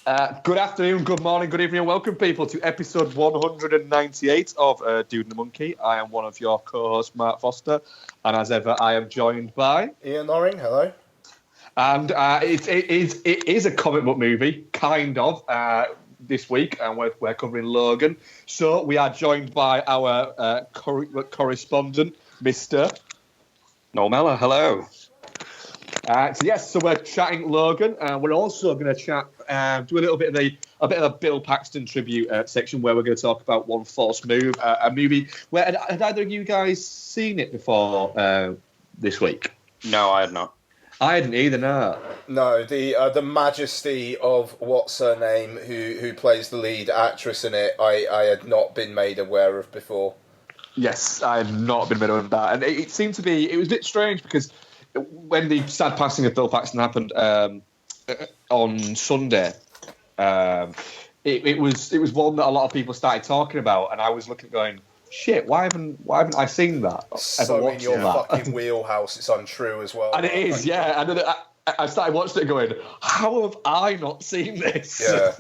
Good afternoon, good morning, good evening, and welcome, people, to episode 198 of Dude and the Monkey. I am one of your co-hosts, Marc Foster, and as ever, I am joined by Ian Loring. Hello. And it is a comic book movie, kind of, this week, and we're covering Logan. So we are joined by our correspondent, Mr. Noel Mellor. Hello. So we're chatting Logan, and we're also going to chat, do a little bit of a Bill Paxton tribute section where we're going to talk about One False Move, a movie where had either of you guys seen it before this week? No, I had not. I hadn't either. No, the majesty of what's her name, who plays the lead actress in it, I had not been made aware of before. Yes, I had not been made aware of that, and it seemed to be. It was a bit strange because when the sad passing of Bill Paxton happened on Sunday, it was one that a lot of people started talking about, and I was looking going, shit, why haven't I seen that? So in your fucking wheelhouse, it's untrue as well. And it is, yeah. And then I started watching it going, how have I not seen this? Yeah.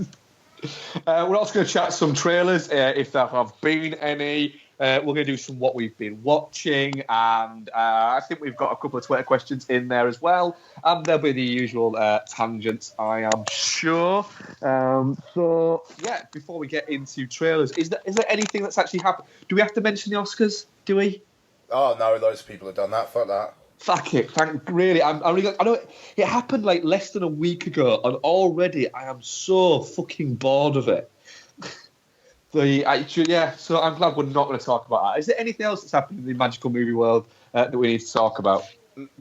We're also going to chat some trailers, if there have been any. We're going to do some what we've been watching, and I think we've got a couple of Twitter questions in there as well. And there'll be the usual tangents, I am sure. So, yeah, before we get into trailers, is there anything that's actually happened? Do we have to mention the Oscars? Do we? Oh, no, loads of people have done that. Fuck that. Fuck it. Really, I know it happened like less than a week ago, and already I am so fucking bored of it. So I'm glad we're not going to talk about that. Is there anything else that's happened in the magical movie world that we need to talk about?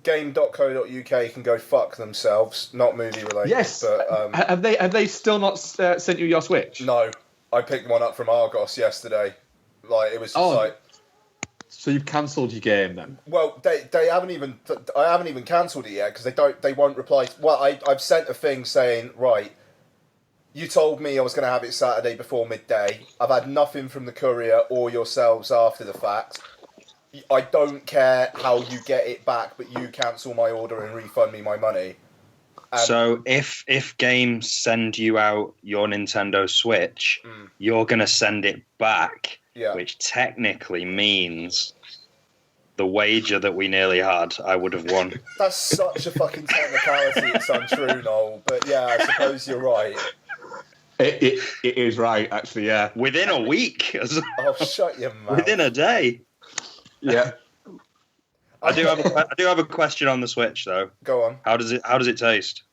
Game.co.uk can go fuck themselves. Not movie related. Yes. But, have they still not sent you your Switch? No, I picked one up from Argos yesterday. Like it was just like. So you've cancelled your game then? Well, they haven't even. I haven't even cancelled it yet because they won't reply. Well, I've sent a thing saying right. You told me I was going to have it Saturday before midday. I've had nothing from the courier or yourselves after the fact. I don't care how you get it back, but you cancel my order and refund me my money. So if games send you out your Nintendo Switch, you're going to send it back, which technically means the wager that we nearly had, I would have won. That's such a fucking technicality, it's untrue, Noel. But yeah, I suppose you're right. It is right, actually, yeah. Within a week. Oh, shut your mouth. Within a day. Yeah. I do have a question on the Switch, though. Go on. How does it taste?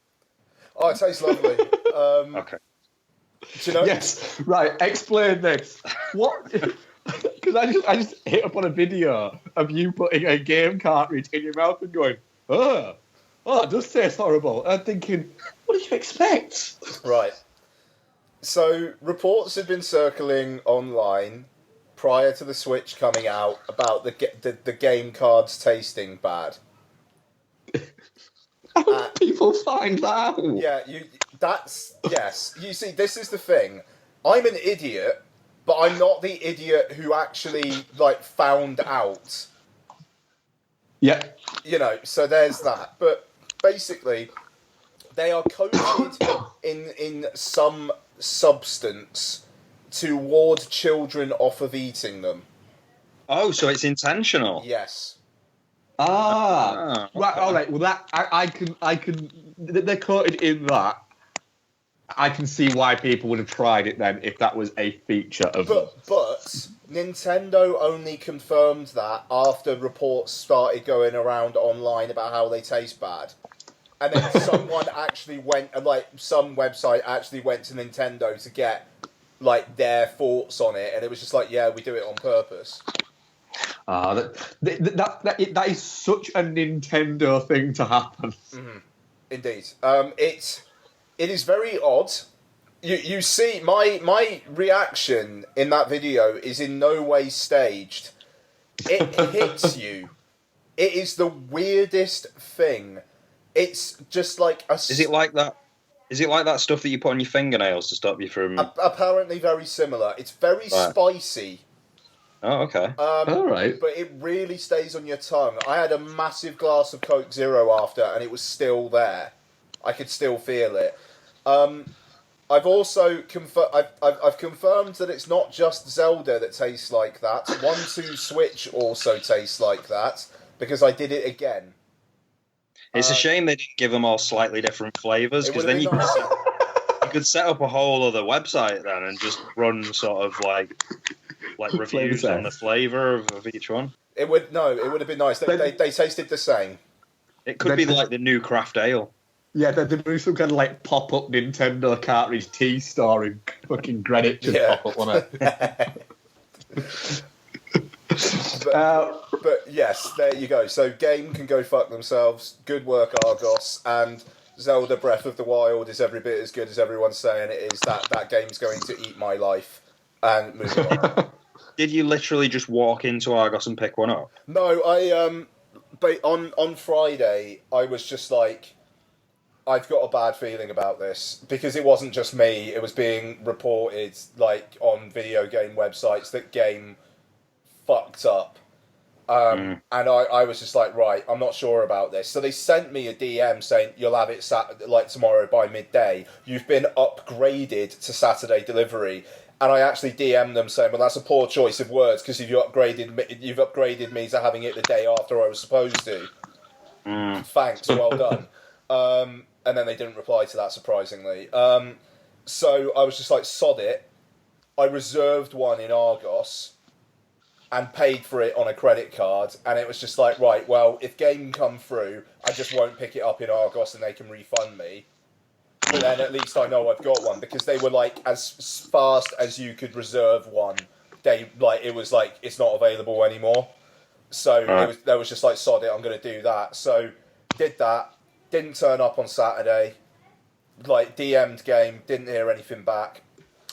Oh, it tastes lovely. Okay. Do you know? Yes. Right. Explain this. What? Because I just hit up on a video of you putting a game cartridge in your mouth and going, oh, it does taste horrible. And I'm thinking, what did you expect? Right. So, reports have been circling online prior to the Switch coming out about the game cards tasting bad. How do people find that out? Yeah, yes. You see, this is the thing. I'm an idiot, but I'm not the idiot who actually, found out. Yeah. You know, so there's that. But, basically, they are coated in some substance to ward children off of eating them. Oh, so it's intentional. Yes. Okay. Right. All right. Well, that I can. They're coated in that. I can see why people would have tried it then if that was a feature of them. But Nintendo only confirmed that after reports started going around online about how they taste bad. And then someone actually went, some website actually went to Nintendo to get, their thoughts on it. And it was just yeah, we do it on purpose. That is such a Nintendo thing to happen. Mm-hmm. Indeed. It is very odd. You see, my reaction in that video is in no way staged. It hits you. It is the weirdest thing. It's just like a... Is it like that? Is it like that stuff that you put on your fingernails to stop you from... Apparently very similar. It's very spicy. Oh, okay. All right. But it really stays on your tongue. I had a massive glass of Coke Zero after, and it was still there. I could still feel it. I've also I've confirmed that it's not just Zelda that tastes like that. 1-2 Switch also tastes like that because I did it again. It's a shame they didn't give them all slightly different flavors, because then you could set up a whole other website then and just run sort of like reviews on the flavor of each one. It would have been nice. They tasted the same. It could be like the new craft ale. Yeah, there'd be some kind of like pop-up Nintendo cartridge tea store in fucking Greenwich and pop up, wouldn't it? But yes, there you go. So game can go fuck themselves. Good work, Argos. And Zelda Breath of the Wild is every bit as good as everyone's saying it is. That game's going to eat my life. And moving on. Did you literally just walk into Argos and pick one up? No, but on Friday, I was just like, I've got a bad feeling about this, because it wasn't just me, it was being reported like on video game websites that game fucked up. And I was just like, right, I'm not sure about this. So they sent me a DM saying, you'll have it tomorrow by midday. You've been upgraded to Saturday delivery. And I actually DM'd them saying, well, that's a poor choice of words, because you've upgraded me to having it the day after I was supposed to. Thanks, well done. And then they didn't reply to that, surprisingly. So I was just like, sod it. I reserved one in Argos and paid for it on a credit card. And it was just like, right, well, if game come through, I just won't pick it up in Argos and they can refund me. But then at least I know I've got one, because they were like, as fast as you could reserve one, it was like, it's not available anymore. So they was just like, sod it, I'm going to do that. So did that. Didn't turn up on Saturday. Like, DM'd game, didn't hear anything back.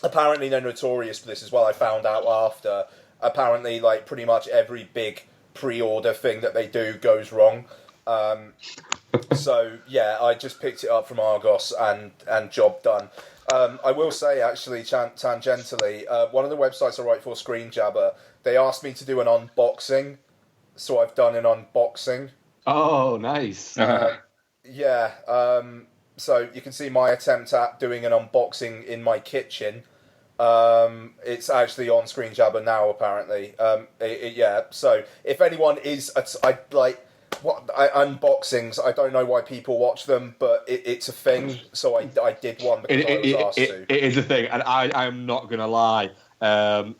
Apparently they're notorious for this as well. I found out after. Apparently, like, pretty much every big pre-order thing that they do goes wrong. So, yeah, I just picked it up from Argos and job done. I will say, actually, tangentially, one of the websites I write for, Screen Jabber, they asked me to do an unboxing. So I've done an unboxing. Oh, nice. Yeah, so you can see my attempt at doing an unboxing in my kitchen. It's actually on Screen Jabber now, apparently. Yeah, so if anyone is, unboxings, I don't know why people watch them, but it's a thing, so I did one because I was asked to. It is a thing, and I'm not going to lie. I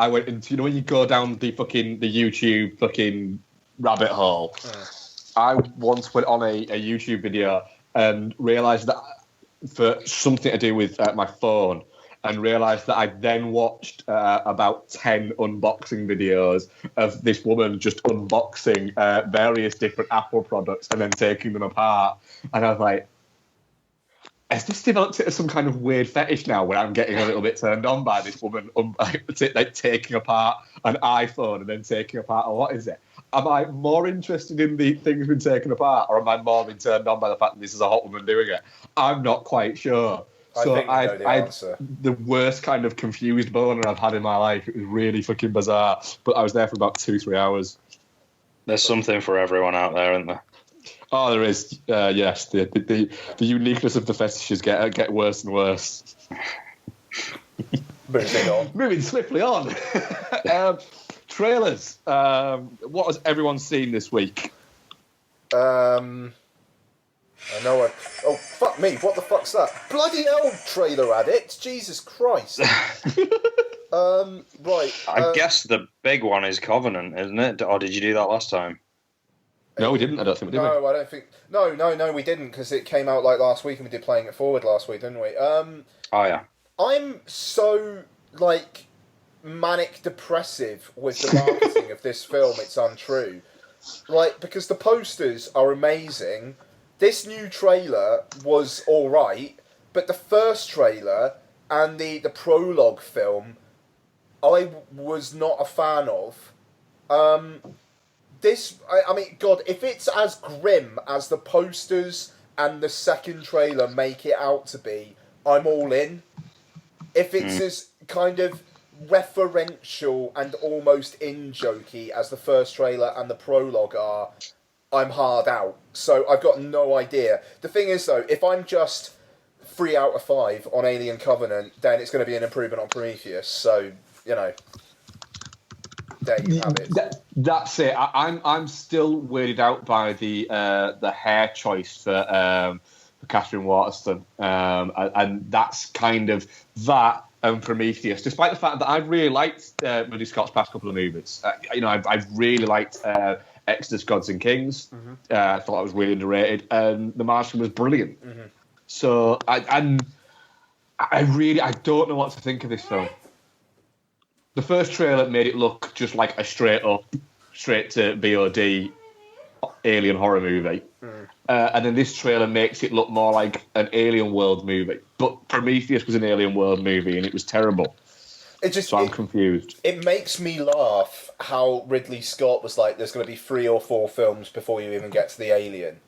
went into, when you go down the YouTube fucking rabbit hole. I once went on a YouTube video and realised that for something to do with my phone, and realised that I then watched about 10 unboxing videos of this woman just unboxing various different Apple products and then taking them apart. And I was like, has this developed into some kind of weird fetish now where I'm getting a little bit turned on by this woman taking apart an iPhone and then taking apart, what is it? Am I more interested in the things being taken apart, or am I more being turned on by the fact that this is a hot woman doing it? I'm not quite sure. So the worst kind of confused boner I've had in my life. It was really fucking bizarre. But I was there for about 2-3 hours. There's something for everyone out there, isn't there? Oh, there is. Yes, the uniqueness of the fetishes get worse and worse. Moving swiftly on. Trailers. What has everyone seen this week? I know oh, fuck me, what the fuck's that? Bloody hell, Trailer Addict! Jesus Christ. Right. I guess the big one is Covenant, isn't it? Or did you do that last time? No, we didn't. I don't think we did. No, I don't think... No, we didn't, because it came out like last week and we did Playing It Forward last week, didn't we? Oh, yeah. I'm so, like, manic depressive with the marketing of this film, it's untrue. Like, because the posters are amazing. This new trailer was alright, but the first trailer and the prologue film, I was not a fan of. I mean, God, if it's as grim as the posters and the second trailer make it out to be, I'm all in. If it's as kind of referential and almost in-jokey as the first trailer and the prologue are, I'm hard out. So I've got no idea. The thing is, though, if I'm just 3 out of 5 on Alien Covenant, then it's going to be an improvement on Prometheus. So, you know, there you have it. That's it. I'm still weirded out by the hair choice for Catherine Waterston, and that's kind of that and Prometheus. Despite the fact that I really liked Ridley Scott's past couple of movies, I've really liked Exodus: Gods and Kings. Mm-hmm. I thought that was really underrated, and The Martian was brilliant. Mm-hmm. So I don't know what to think of this film. The first trailer made it look just like a straight to VOD alien horror movie. And then this trailer makes it look more like an alien world movie. But Prometheus was an alien world movie and it was terrible. So I'm confused. It makes me laugh how Ridley Scott was like, there's going to be 3 or 4 films before you even get to the alien.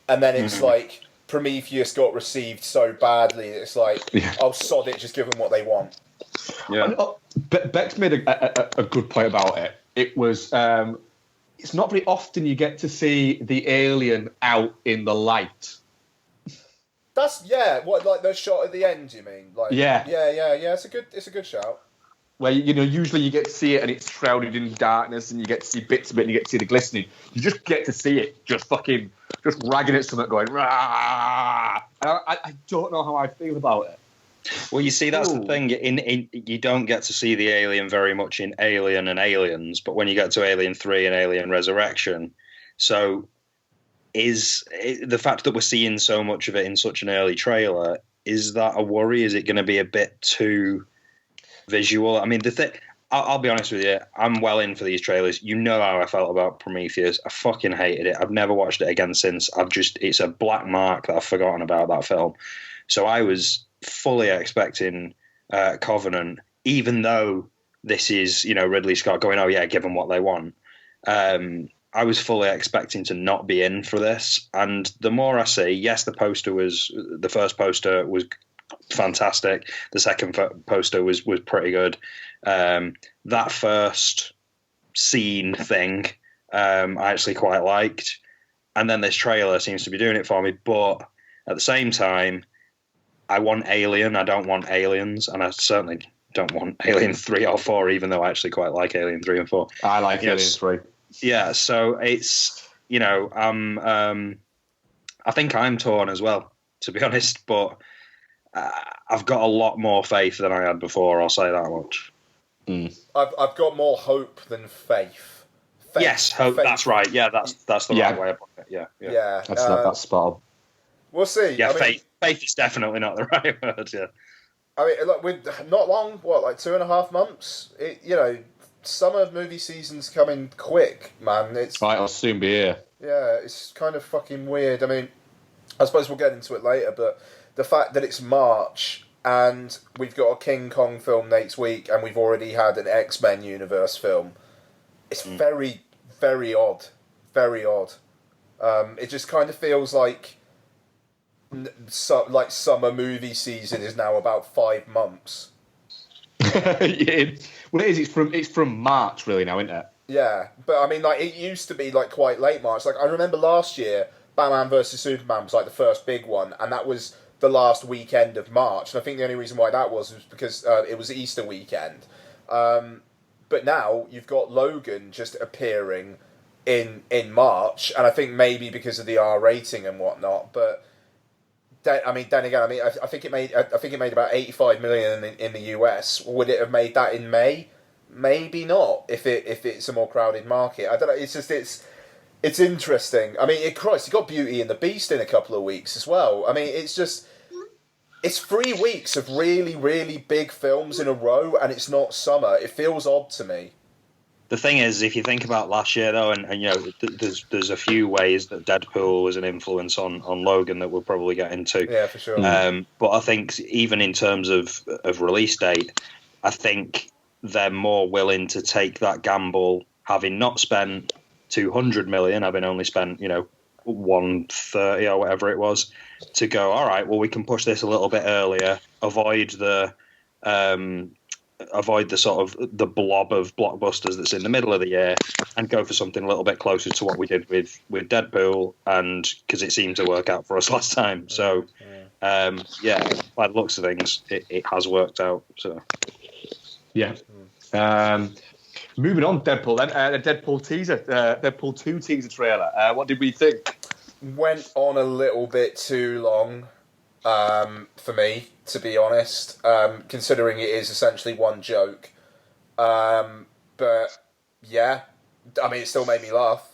And then it's like, Prometheus got received so badly, it's like, oh, sod it, just give them what they want. Yeah. Bex made a good point about it. It was it's not very often you get to see the alien out in the light. That's what, like the shot at the end, you mean? Like yeah. It's a good shout. Where usually you get to see it and it's shrouded in darkness and you get to see bits of it and you get to see the glistening. You just get to see it just ragging at something going rah. I don't know how I feel about it. Well, you see, that's the thing. You don't get to see the alien very much in Alien and Aliens, but when you get to Alien 3 and Alien Resurrection, so the fact that we're seeing so much of it in such an early trailer, is that a worry? Is it going to be a bit too visual? I mean, I'll be honest with you, I'm well in for these trailers. You know how I felt about Prometheus. I fucking hated it. I've never watched it again since. It's a black mark that I've forgotten about that film. So I was fully expecting Covenant, even though this is, Ridley Scott going, oh yeah, give them what they want. I was fully expecting to not be in for this. And the more I see, yes, the first poster was fantastic. The second poster was pretty good. That first scene thing, I actually quite liked. And then this trailer seems to be doing it for me. But at the same time, I want Alien. I don't want Aliens. And I certainly don't want Alien 3 or 4, even though I actually quite like Alien 3 and 4. I like Alien 3. Yeah, so it's, I think I'm torn as well, to be honest. But I've got a lot more faith than I had before, I'll say that much. I've got more hope than faith. Yes, hope. Faith. That's right. Yeah, that's the right way of putting it. Yeah. That's spot on. We'll see. Yeah, faith is definitely not the right word. Yeah. I mean, look, we're not long. Like 2.5 months? Summer movie season's coming quick, man. It's right. I'll soon be here. Yeah, it's kind of fucking weird. I mean, I suppose we'll get into it later, but the fact that it's March and we've got a King Kong film next week and we've already had an X-Men universe film, it's very, very odd. Very odd. It just kind of feels like summer movie season is now about 5 months. Well, it is. It's from March, really, now, isn't it? Yeah, but I mean, like, it used to be like quite late March. Like, I remember last year, Batman vs Superman was like the first big one, and that was the last weekend of March. And I think the only reason why that was because it was Easter weekend. But now you've got Logan just appearing in March, and I think maybe because of the R rating and whatnot. But then again, I think it made about 85 million in the US. Would it have made that in May? Maybe not. If it's a more crowded market, I don't know. It's just it's interesting. I mean, Christ, you got Beauty and the Beast in a couple of weeks as well. I mean, it's 3 weeks of really, really big films in a row, and it's not summer. It feels odd to me. The thing is, if you think about last year, though, and there's a few ways that Deadpool was an influence on Logan that we'll probably get into. Yeah, for sure. But I think even in terms of release date, I think they're more willing to take that gamble, having not spent 200 million, having only spent 130 or whatever it was, to go, all right, well, we can push this a little bit earlier, avoid the avoid the sort of the blob of blockbusters that's in the middle of the year and go for something a little bit closer to what we did with Deadpool, and because it seemed to work out for us last time. So by the looks of things, it has worked out. So yeah. Moving on, Deadpool then. The Deadpool teaser, Deadpool 2 teaser trailer. What did we think? Went on a little bit too long for me, to be honest, considering it is essentially one joke. But yeah, I mean, it still made me laugh.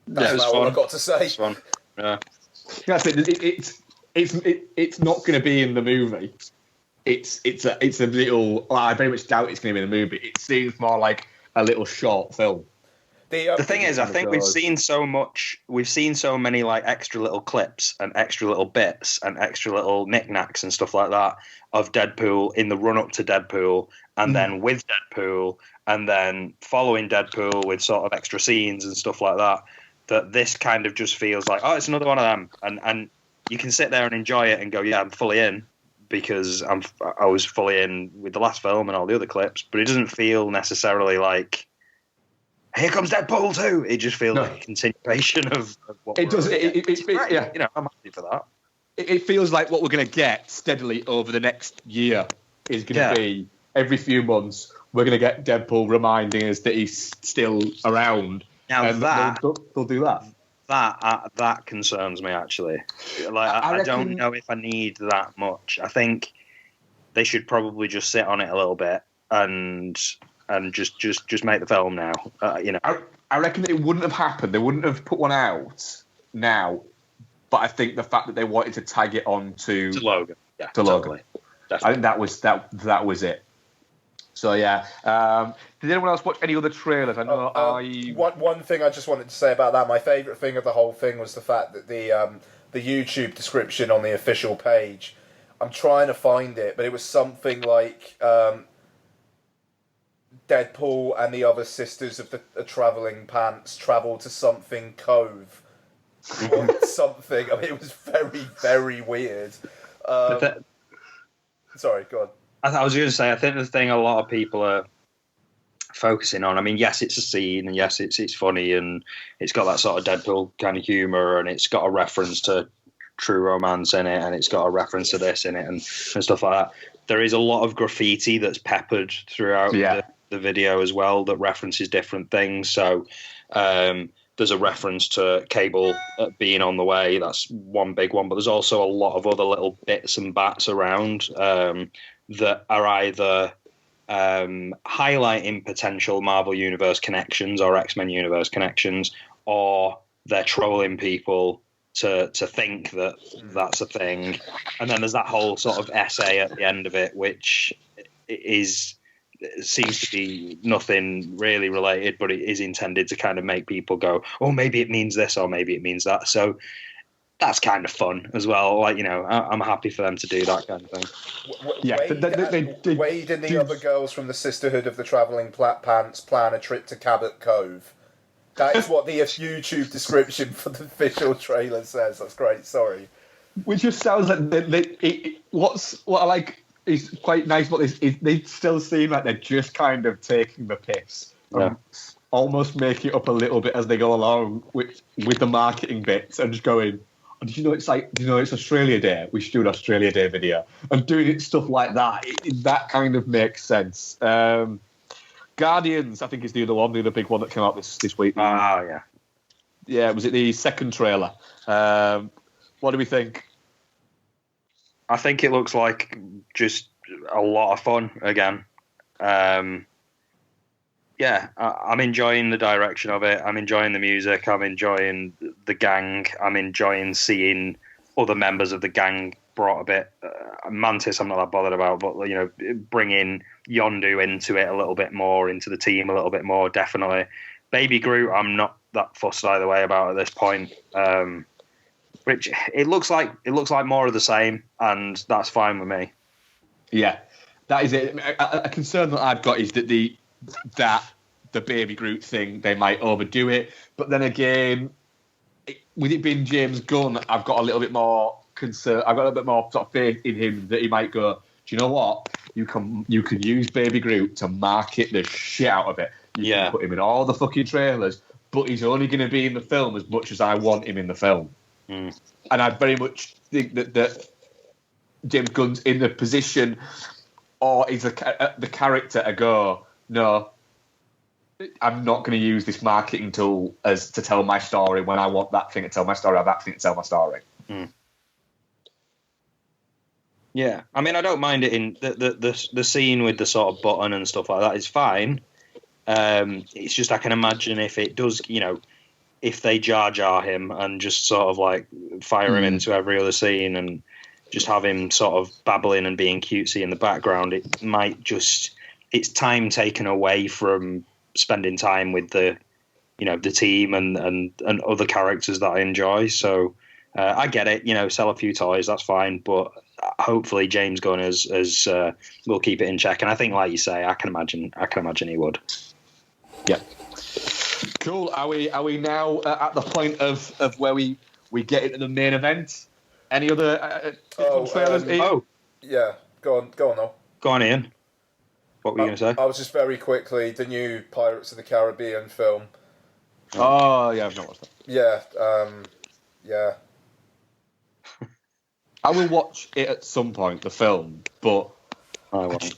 That's about all I've got to say. It's fun. Yeah. That's it. It's not going to be in the movie. It's a little. Well, I very much doubt it's going to be in the movie. It seems more like a little short film. The thing is, I think we've seen so many like extra little clips and extra little bits and extra little knickknacks and stuff like that of Deadpool in the run up to Deadpool, and then with Deadpool, and then following Deadpool with sort of extra scenes and stuff like that. That this kind of just feels like, oh, it's another one of them, and you can sit there and enjoy it and go, yeah, I'm fully in, because I was fully in with the last film and all the other clips, but it doesn't feel necessarily like, here comes Deadpool 2. It just feels like a continuation of what it does. Yeah, you know, I'm happy for that. It feels like what we're going to get steadily over the next year is going to be every few months we're going to get Deadpool reminding us that he's still around. Now and they'll do that. That concerns me, actually. Like I don't know if I need that much. I think they should probably just sit on it a little bit and just make the film now. You know, I reckon it wouldn't have happened. They wouldn't have put one out now. But I think the fact that they wanted to tag it on to Logan, Logan, I think that was it. So yeah, did anyone else watch any other trailers? I know one thing I just wanted to say about that. My favourite thing of the whole thing was the fact that the YouTube description on the official page. I'm trying to find it, but it was something like Deadpool and the other sisters of the Travelling Pants travel to something cove or something. I mean, it was very, very weird. Sorry, go on. I was going to say, I think the thing a lot of people are focusing on, I mean, yes, it's a scene, and yes, it's funny, and it's got that sort of Deadpool kind of humour, and it's got a reference to True Romance in it, and it's got a reference to this in it, and stuff like that. There is a lot of graffiti that's peppered throughout the video as well that references different things. So there's a reference to Cable being on the way. That's one big one, but there's also a lot of other little bits and bats around that are either highlighting potential Marvel Universe connections or X-Men Universe connections, or they're trolling people to think that that's a thing. And then there's that whole sort of essay at the end of it, which seems to be nothing really related, but it is intended to kind of make people go, oh, maybe it means this or maybe it means that. So that's kind of fun as well. Like, you know, I'm happy for them to do that kind of thing. Wade and the other girls from the Sisterhood of the Travelling Pants plan a trip to Cabot Cove. That is what the YouTube description for the official trailer says. That's great. Sorry. Which just sounds like what I like is quite nice about this is they still seem like they're just kind of taking the piss. Almost making it up a little bit as they go along with the marketing bits and just going, oh, did you know it's Australia Day? We should do an Australia Day video. And doing stuff like that, that kind of makes sense. Guardians, I think, is the other big one that came out this week. Yeah. Yeah, was it the second trailer? What do we think? I think it looks like just a lot of fun again. I'm enjoying the direction of it. I'm enjoying the music. I'm enjoying the gang. I'm enjoying seeing other members of the gang brought a bit. Mantis, I'm not that bothered about, but you know, bringing Yondu into it a little bit more, into the team a little bit more, definitely. Baby Groot, I'm not that fussed either way about at this point. Which it looks like more of the same, and that's fine with me. Yeah, that is it. A concern that I've got is that the Baby Groot thing, they might overdo it. But then again, with it being James Gunn, I've got a little bit more concern. I've got a little bit more sort of faith in him that he might go, do you know what? You can use Baby Groot to market the shit out of it. You can put him in all the fucking trailers, but he's only going to be in the film as much as I want him in the film. And I very much think that James Gunn's in the position, or is the character to go, no, I'm not going to use this marketing tool to tell my story when I want that thing to tell my story, I have that thing to tell my story. Yeah, I mean, I don't mind it in the scene with the sort of button and stuff like that is fine. It's just I can imagine if it does, if they Jar Jar him and just sort of like fire him into every other scene and just have him sort of babbling and being cutesy in the background, it might just, it's time taken away from spending time with the team and other characters that I enjoy. So I get it, sell a few toys, that's fine, but hopefully James Gunn will keep it in check. And I think, like you say, I can imagine he would. Yeah. Cool. Are we now at the point of where we get into the main event? Any other trailers? Yeah. Go on, Noel. Go on, Ian. What were you going to say? I was just very quickly, the new Pirates of the Caribbean film. Oh, yeah, I've not watched that. Yeah, yeah. I will watch it at some point, the film, but I won't.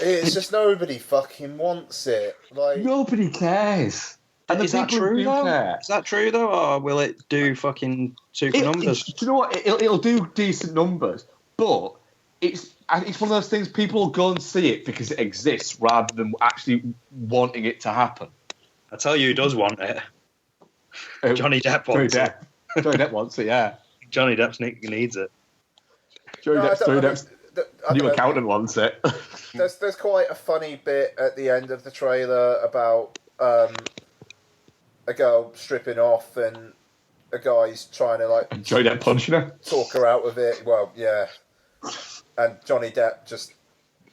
It's just nobody fucking wants it. Like, nobody cares. And is that true though? Is that true though, or will it do fucking super numbers? Do you know what? It'll do decent numbers, but it's one of those things. People will go and see it because it exists rather than actually wanting it to happen. I tell you, who does want it? Johnny Depp wants it. Johnny Depp wants it. Yeah. Johnny Depp needs it. Johnny Depp's new accountant wants it. There's quite a funny bit at the end of the trailer about a girl stripping off and a guy's trying to Johnny Depp punching her, talk her out of it. Well, yeah, and Johnny Depp just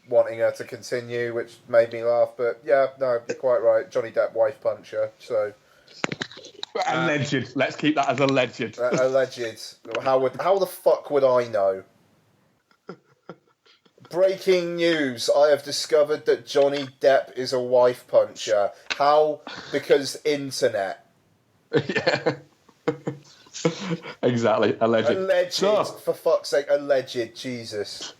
wanting her to continue, which made me laugh. But yeah, no, you're quite right. Johnny Depp wife puncher. So. Alleged. Let's keep that as alleged. Alleged. How the fuck would I know? Breaking news. I have discovered that Johnny Depp is a wife puncher. How? Because internet. Yeah. Exactly. Alleged. Alleged. So, for fuck's sake, alleged. Jesus.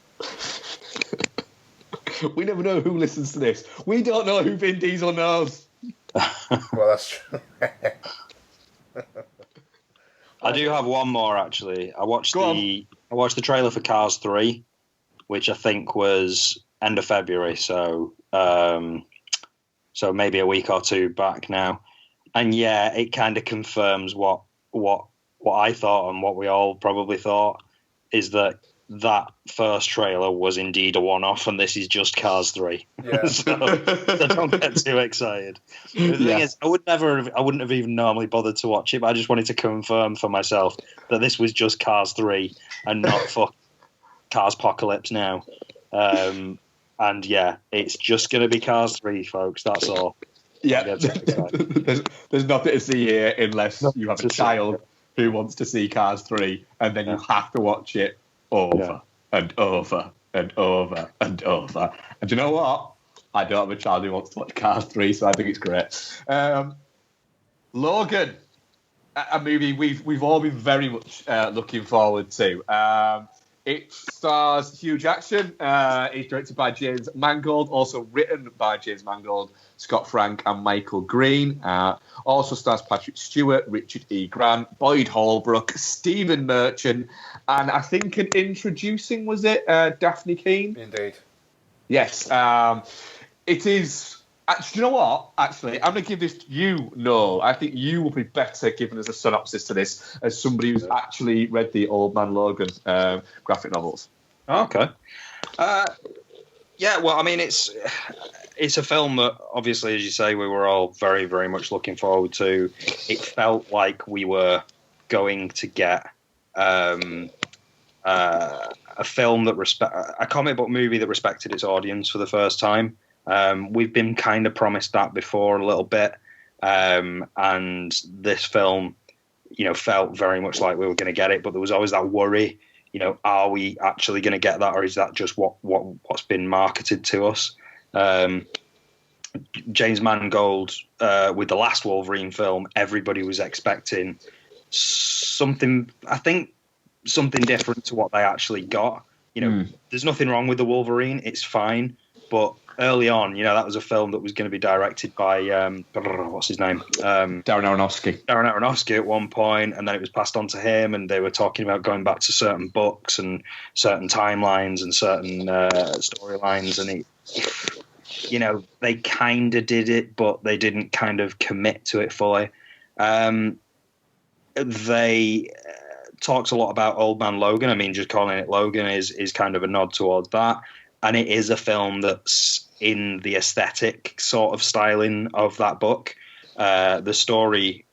We never know who listens to this. We don't know who Vin Diesel knows. Well, that's true. I do have one more actually. I watched the trailer for Cars 3, which I think was end of February, so maybe a week or two back now. And yeah, it kind of confirms what I thought and what we all probably thought, is that first trailer was indeed a one-off, and this is just Cars 3. Yeah. So don't get too excited. The thing is, I wouldn't have even normally bothered to watch it, but I just wanted to confirm for myself that this was just Cars 3 and not for Cars Apocalypse Now. And yeah, it's just going to be Cars 3, folks. That's all. Yeah. There's nothing to see here unless you have a child who wants to see Cars 3, and then you have to watch it over and over and over and over. And you know what? I don't have a child who wants to watch Cars 3, so I think it's great. Logan, a movie we've all been very much looking forward to. It stars Hugh Jackson. It's directed by James Mangold, also written by James Mangold, Scott Frank and Michael Green. Also stars Patrick Stewart, Richard E. Grant, Boyd Holbrook, Stephen Merchant, and I think an introducing, was it, Daphne Keane? Indeed. Yes. It is... Actually, you know what? Actually, I'm going to give this to you, Noel. I think you will be better giving us a synopsis to this as somebody who's actually read the Old Man Logan graphic novels. Okay. Yeah, well, I mean, it's a film that, obviously, as you say, we were all very, very much looking forward to. It felt like we were going to get a film that a comic book movie that respected its audience for the first time. We've been kind of promised that before a little bit, and this film, felt very much like we were going to get it, but there was always that worry, are we actually going to get that, or is that just what's been marketed to us? James Mangold, with the last Wolverine film, everybody was expecting something, I think, something different to what they actually got. There's nothing wrong with the Wolverine, it's fine, but early on, that was a film that was going to be directed by what's his name, Darren Aronofsky at one point, and then it was passed on to him, and they were talking about going back to certain books and certain timelines and certain storylines, and they kind of did it, but they didn't kind of commit to it fully. They talks a lot about Old Man Logan. I mean, just calling it Logan is kind of a nod towards that. And it is a film that's in the aesthetic sort of styling of that book. The story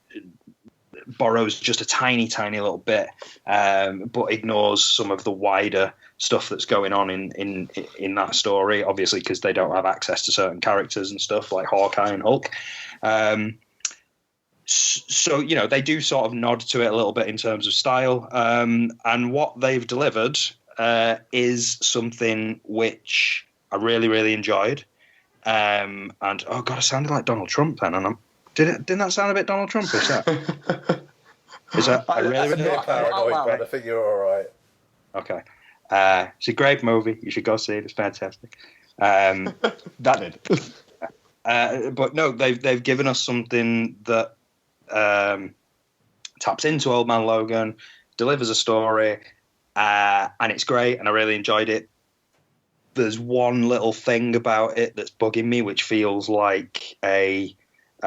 borrows just a tiny, tiny little bit, but ignores some of the wider stuff that's going on in that story, obviously, because they don't have access to certain characters and stuff like Hawkeye and Hulk. So, they do sort of nod to it a little bit in terms of style. And what they've delivered is something which I really, really enjoyed. And, oh, God, I sounded like Donald Trump then. And didn't that sound a bit Donald Trumpish, that? Is that I really, really paranoid, but I think you're all right. Okay. It's a great movie. You should go see it. It's fantastic. That did. But no, they've given us something that taps into Old Man Logan, delivers a story, and it's great, and I really enjoyed it. There's one little thing about it that's bugging me, which feels like a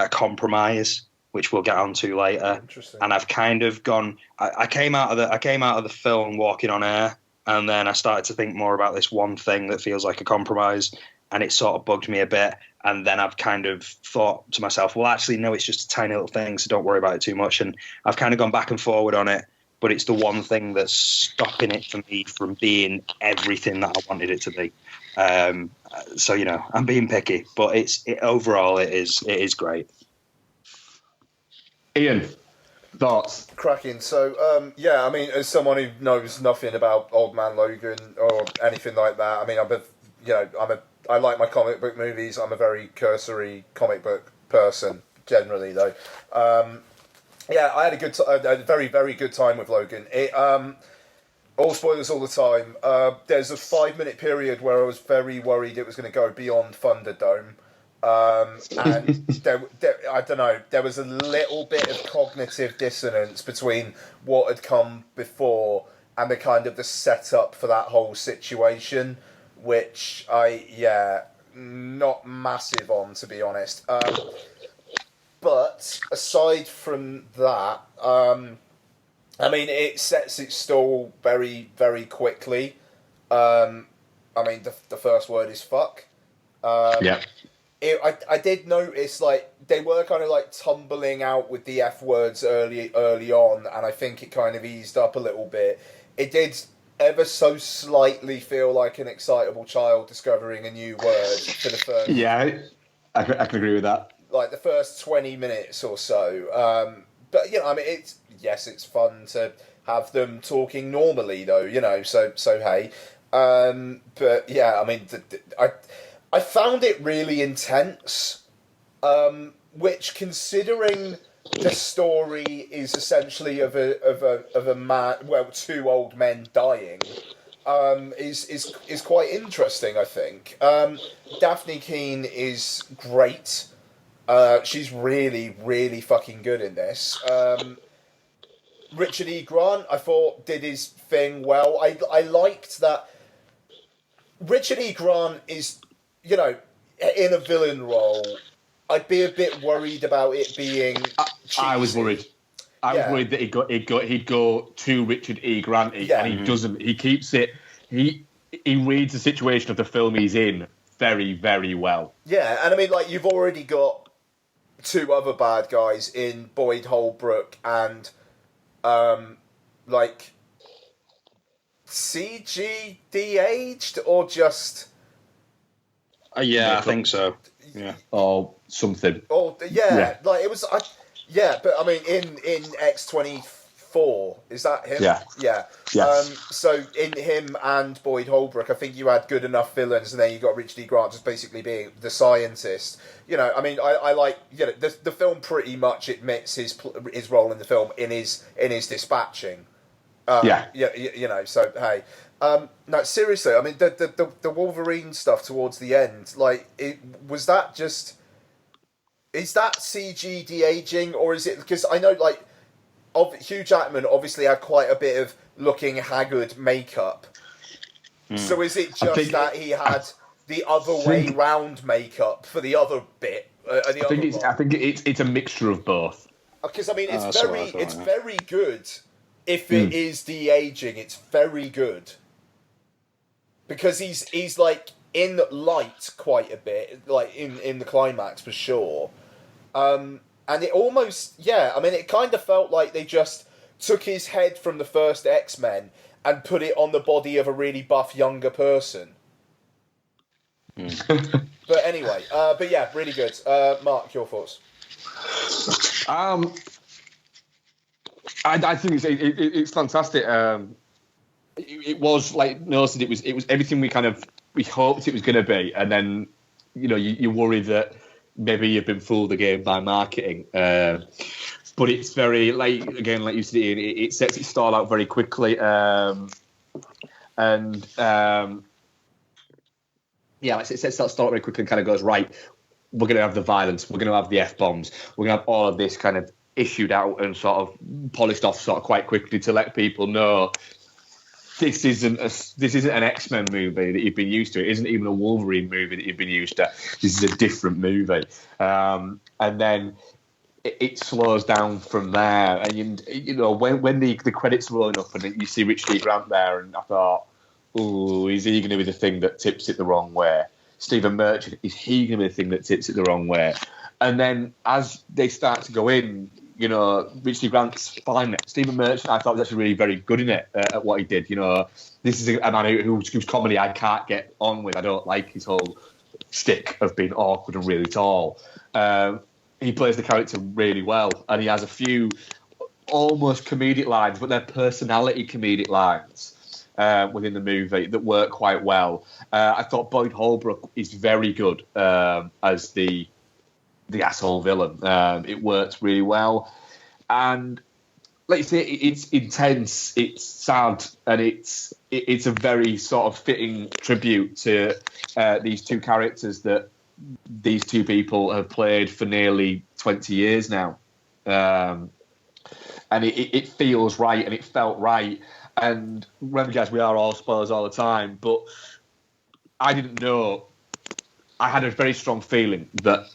compromise, which we'll get onto later. And I've kind of gone. I came out of the film walking on air, and then I started to think more about this one thing that feels like a compromise, and it sort of bugged me a bit. And then I've kind of thought to myself, well, actually, no, it's just a tiny little thing, so don't worry about it too much. And I've kind of gone back and forward on it, but it's the one thing that's stopping it for me from being everything that I wanted it to be. So, I'm being picky, but overall it is great. Ian, thoughts? Cracking. So, I mean, as someone who knows nothing about Old Man Logan or anything like that, I mean, I like my comic book movies. I'm a very cursory comic book person, generally, though. I had a very, very good time with Logan. All spoilers all the time. There's a 5-minute period where I was very worried it was going to go beyond Thunderdome. And I don't know, there was a little bit of cognitive dissonance between what had come before and the setup for that whole situation, which not massive on, to be honest. But aside from that, I mean, it sets its stall very, very quickly. I mean, the first word is fuck. Yeah. I did notice, they were kind of tumbling out with the F words early on, and I think it kind of eased up a little bit. It did ever so slightly feel like an excitable child discovering a new word for the first... Yeah, I can agree with that. The first 20 minutes or so. But, I mean, it's fun to have them talking normally, though, so hey. But, yeah, I mean, I found it really intense, which, considering the story is essentially of a man, well, 2 old men dying, is quite interesting, I think. Daphne Keane is great. She's really, really fucking good in this. Richard E. Grant, I thought, did his thing well. I liked that Richard E. Grant is, in a villain role. I'd be a bit worried about it being cheesy. I was worried. I was worried that he'd go too Richard E. Grant-y, and he doesn't. He keeps it. He reads the situation of the film he's in very, very well. Yeah, and I mean, you've already got 2 other bad guys in Boyd Holbrook and, CG de-aged or just... Yeah, I think so. Yeah. Or something. Oh, yeah. It was... but I mean, in X-23 4. Is that him? Yeah. Yeah. Yes. So in him and Boyd Holbrook, I think you had good enough villains, and then you got Richard E. Grant just basically being the scientist. You know, I mean, I like, you know, the film pretty much admits his role in the film in his dispatching. Yeah. You know. So hey, no, seriously. I mean, the Wolverine stuff towards the end, like, was that just. Is that CG de-aging, or is it... Because I know, like, Hugh Jackman obviously had quite a bit of looking haggard makeup. So is it just that he had the other way round makeup for the other bit? I think it's a mixture of both. Because, I mean, it's very good if it is de-aging. It's very good. Because he's like... in light quite a bit, like in the climax for sure. And it almost, I mean, it kind of felt like they just took his head from the first X-Men and put it on the body of a really buff younger person. But anyway, but yeah, really good. Mark, your thoughts? I think it's fantastic. It was, like Noel said, it was everything we hoped it was going to be, and then you worry that maybe you've been fooled again by marketing. But it's very, like you said, it sets its stall out very quickly, it sets that stall out very quickly and kind of goes, right, we're going to have the violence, we're going to have the F-bombs, we're going to have all of this kind of issued out and sort of polished off sort of quite quickly to let people know this isn't an X-Men movie that you've been used to. It isn't even a Wolverine movie that you've been used to. This is a different movie. And then it slows down from there. And when the credits are rolling up and you see Richard E. Grant there, and I thought, ooh, is he going to be the thing that tips it the wrong way? Stephen Merchant, is he going to be the thing that tips it the wrong way? And then as they start to go in, Richard E. Grant's fine. Stephen Merchant, I thought, was actually really very good in it at what he did. This is a man whose comedy I can't get on with. I don't like his whole shtick of being awkward and really tall. He plays the character really well, and he has a few almost comedic lines, but they're personality comedic lines within the movie that work quite well. I thought Boyd Holbrook is very good as the asshole villain. It works really well, and like you say, it's intense, it's sad, and it's a very sort of fitting tribute to these two characters that these two people have played for nearly 20 years now, and it feels right, and it felt right. And remember, guys, we are all spoilers all the time, but I didn't know. I had a very strong feeling that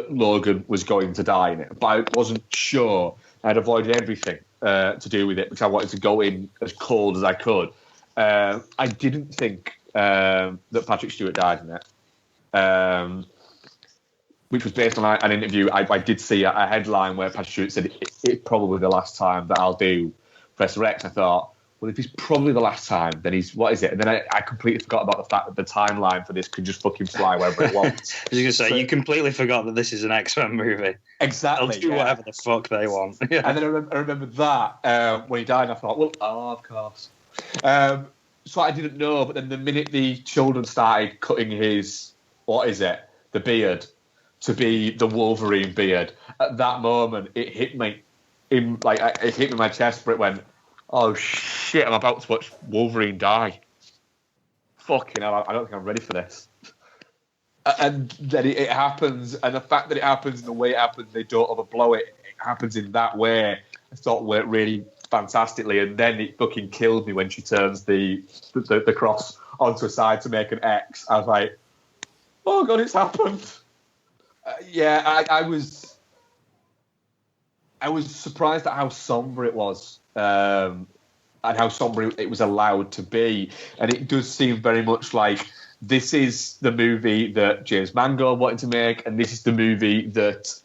Logan was going to die in it, but I wasn't sure. I'd avoided everything to do with it because I wanted to go in as cold as I could. I didn't think that Patrick Stewart died in it, which was based on an interview. I did see a headline where Patrick Stewart said it's probably the last time that I'll do Professor X. I thought, well, if it's probably the last time, then what is it? And then I completely forgot about the fact that the timeline for this could just fucking fly wherever it wants. I was going to say, you completely forgot that this is an X-Men movie. Exactly. They'll do whatever the fuck they want. Yeah. And then I remember that when he died, and I thought, well, of course. So I didn't know, but then the minute the children started cutting his, the beard, to be the Wolverine beard, at that moment, it hit me. It hit me in my chest, but it went, oh shit, I'm about to watch Wolverine die. Fucking hell, I don't think I'm ready for this. And then it happens, and the fact that it happens and the way it happens, they don't overblow it, it happens in that way, I thought worked really fantastically. And then it fucking killed me when she turns the cross onto a side to make an X. I was like, oh god, it's happened. I was surprised at how somber it was. And how somber it was allowed to be. And it does seem very much like this is the movie that James Mangold wanted to make, and this is the movie that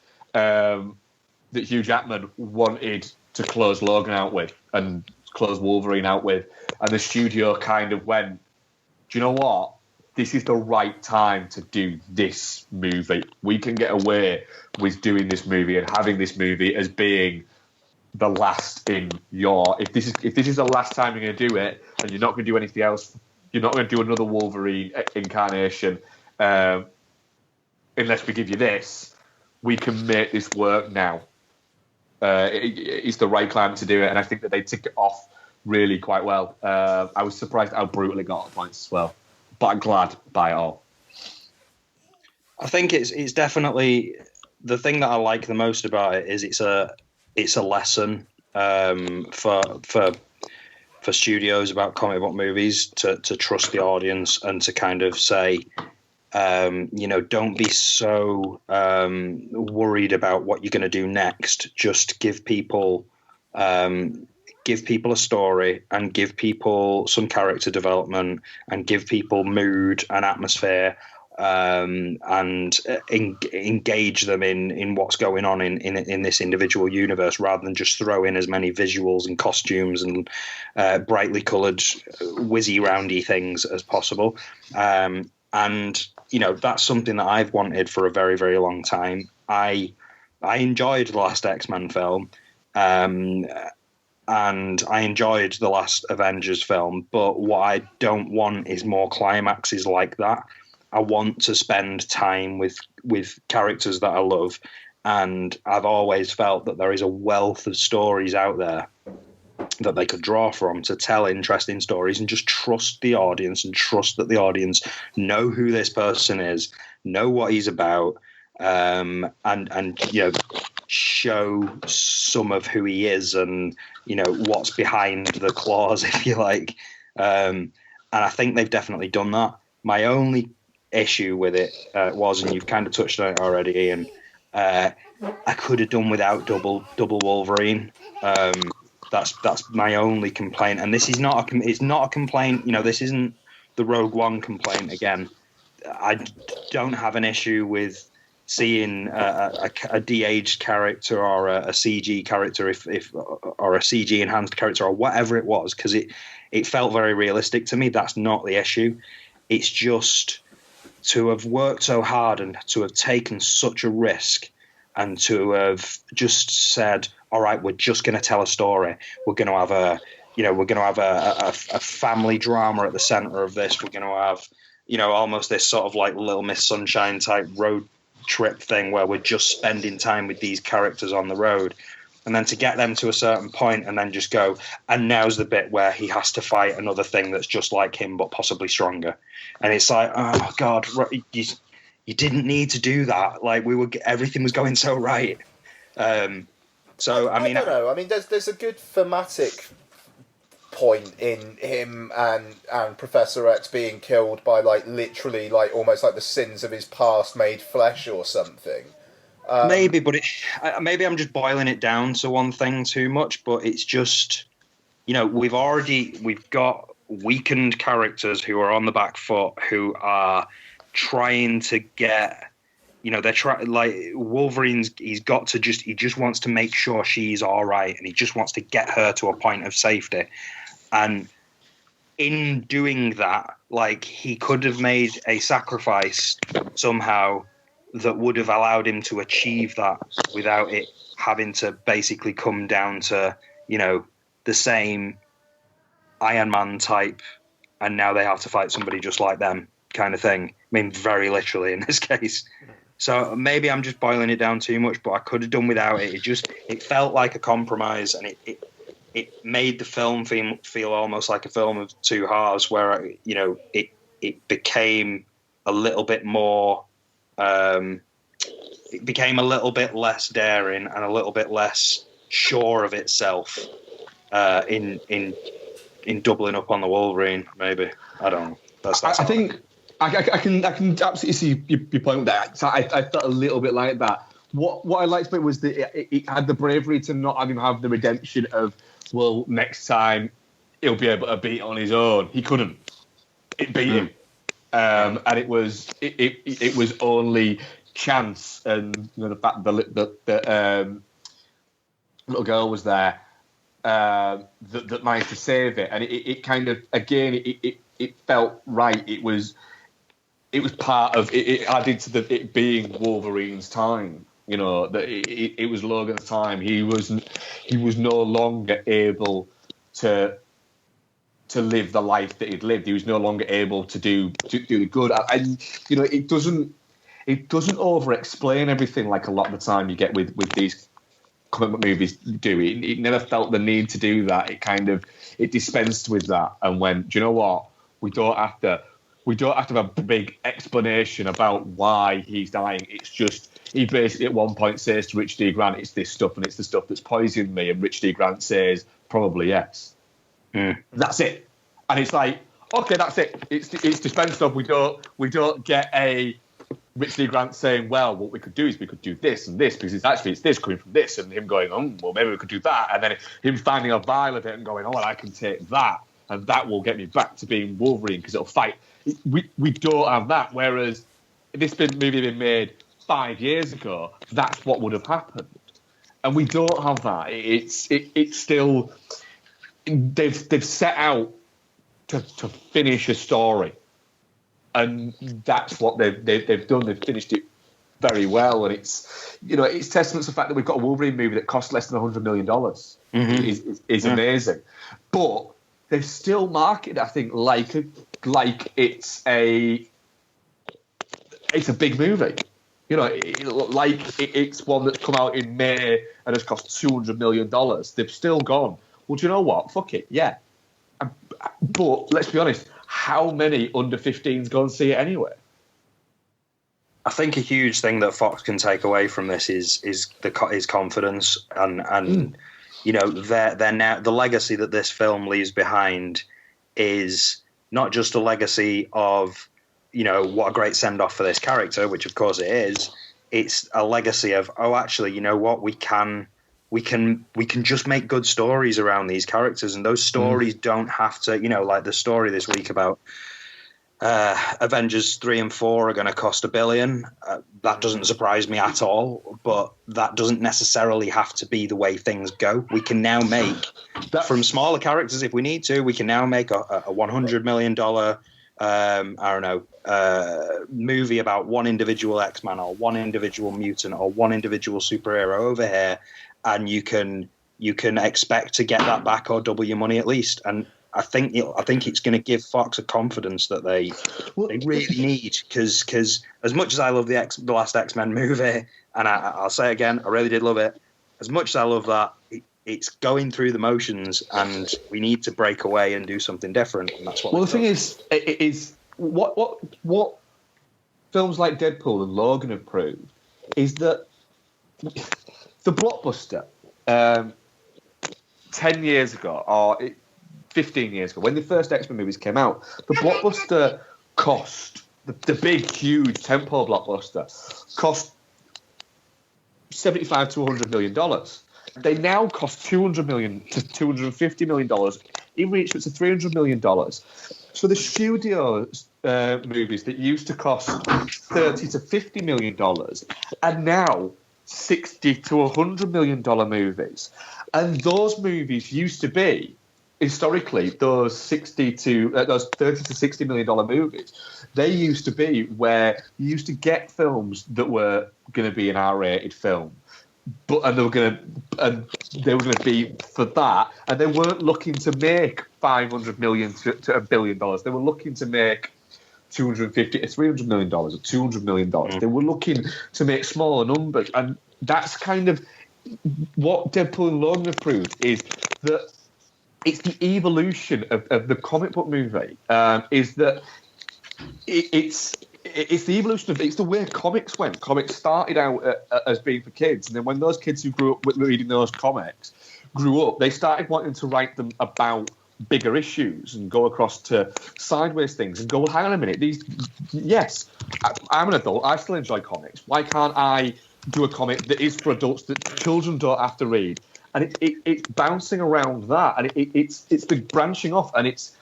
Hugh Jackman wanted to close Logan out with and close Wolverine out with. And the studio kind of went, do you know what? This is the right time to do this movie. We can get away with doing this movie and having this movie as being the last in your. If this is the last time you're going to do it, and you're not going to do anything else, you're not going to do another Wolverine incarnation, unless we give you this. We can make this work now. It's the right climate to do it, and I think that they tick it off really quite well. I was surprised how brutal it got at points as well, but I'm glad by it all. I think it's definitely the thing that I like the most about it is it's a lesson for studios about comic book movies to trust the audience and to kind of say, don't be so worried about what you're going to do next. Just give people a story and give people some character development and give people mood and atmosphere. And engage them in what's going on in this individual universe, rather than just throw in as many visuals and costumes and brightly coloured whizzy roundy things as possible. And that's something that I've wanted for a very, very long time. I enjoyed the last X-Men film, and I enjoyed the last Avengers film, but what I don't want is more climaxes like that. I want to spend time with characters that I love, and I've always felt that there is a wealth of stories out there that they could draw from to tell interesting stories, and just trust the audience and trust that the audience know who this person is, know what he's about, and show some of who he is and what's behind the claws, if you like. And I think they've definitely done that. My only issue with it was, and you've kind of touched on it already, Ian, I could have done without double Wolverine. That's my only complaint, and this is not a complaint. This isn't the Rogue One complaint again. I don't have an issue with seeing a de-aged character or a CG character, or a CG enhanced character or whatever it was, because it felt very realistic to me. That's not the issue. It's just to have worked so hard and to have taken such a risk and to have just said, all right, we're just going to tell a story. We're going to have a family drama at the center of this. We're going to have, almost this sort of like Little Miss Sunshine type road trip thing where we're just spending time with these characters on the road. And then to get them to a certain point and then just go, and now's the bit where he has to fight another thing that's just like him but possibly stronger. And it's like, oh God, you didn't need to do that. Like everything was going so right. I don't know. I mean, there's a good thematic point in him and Professor X being killed by literally almost like the sins of his past made flesh or something. Maybe, but maybe I'm just boiling it down to one thing too much. But it's just, we've got weakened characters who are on the back foot, who are trying to get, Wolverine's. He just wants to make sure she's all right, and he just wants to get her to a point of safety. And in doing that, he could have made a sacrifice somehow that would have allowed him to achieve that without it having to basically come down to, the same Iron Man type, and now they have to fight somebody just like them kind of thing. I mean, very literally in this case. So maybe I'm just boiling it down too much, but I could have done without it. It felt like a compromise, and it made the film feel almost like a film of two halves, where, it became a little bit more, it became a little bit less daring and a little bit less sure of itself in doubling up on the Wolverine. Maybe, I don't know. I think I can absolutely see your point with that. So I felt a little bit like that. What I liked about it was that it had the bravery to not have the redemption of, well, next time he'll be able to beat on his own. He couldn't. It beat him. And it was only chance and the fact the little girl was there that managed to save it, and it kind of, again, it felt right. It was part of it added to it being Wolverine's time. You know, that it was Logan's time. He was no longer able to live the life that he'd lived. He was no longer able to do the good. And you know, it doesn't over-explain everything like a lot of the time you get with these comic book movies do. It never felt the need to do that. It dispensed with that and went, do you know what? We don't have to have a big explanation about why he's dying. It's just, he basically at one point says to Rich D. Grant, it's this stuff and it's the stuff that's poisoning me. And Rich D. Grant says, probably yes. That's it. And it's like, okay, that's it. It's dispensed of. We don't get a Rich D. Grant saying, well, what we could do is we could do this and this, because it's this coming from this, and him going, well, maybe we could do that. And then him finding a vial of it and going, oh, well, I can take that. And that will get me back to being Wolverine because it'll fight. We don't have that. Whereas if this movie had been made 5 years ago, that's what would have happened. And we don't have that. It's still, they've set out to finish a story, and that's what they've done. They've finished it very well, and it's testament to the fact that we've got a Wolverine movie that costs less than $100 million. Is amazing, but they've still marketed, I think, like it's a big movie. You know, it's one that's come out in May and has cost $200 million. They've still gone, well, do you know what? Fuck it, yeah. But let's be honest, how many under 15s go and see it anyway? I think a huge thing that Fox can take away from this is confidence, and you know, they're now, the legacy that this film leaves behind is not just a legacy of, you know, what a great send off for this character, which of course it is. It's a legacy of, oh, actually, you know what, we can just make good stories around these characters, and those stories don't have to, you know, like the story this week about Avengers 3 and 4 are going to cost $1 billion. That doesn't surprise me at all, but that doesn't necessarily have to be the way things go. We can now make, from smaller characters if we need to, we can now make a $100 million, movie about one individual X-Man or one individual mutant or one individual superhero over here, and you can expect to get that back or double your money at least. And I think it's going to give Fox a confidence that they really need, because as much as I love the last X-Men movie, and I'll say again, I really did love it. As much as I love that, it's going through the motions, and we need to break away and do something different. And that's what. Well, the thing is what films like Deadpool and Logan have proved is that the blockbuster 10 years ago or 15 years ago, when the first X-Men movies came out, the blockbuster cost, the big, huge tentpole blockbuster, cost $75 to $100 million. They now cost $200 million to $250 million, in reach to $300 million. So the studio movies that used to cost $30 to $50 million are now $60 to $100 million movies. And those movies used to be, historically, those $30 to $60 million movies, they used to be where you used to get films that were going to be an R-rated film, and they were going to be for that, and they weren't looking to make $500 million to $1 billion. They were looking to make $250 to $300 million or $200 million. They were looking to make smaller numbers, and that's kind of what Deadpool and Logan have proved, is that it's the evolution of the comic book movie. Is that it's the evolution of, it's the way comics went. Comics started out as being for kids, and then when those kids who grew up reading those comics grew up, they started wanting to write them about bigger issues and go across to sideways things and go, well, hang on a minute, I'm an adult, I still enjoy comics. Why can't I do a comic that is for adults that children don't have to read? And it's bouncing around that, and it's been branching off, and it's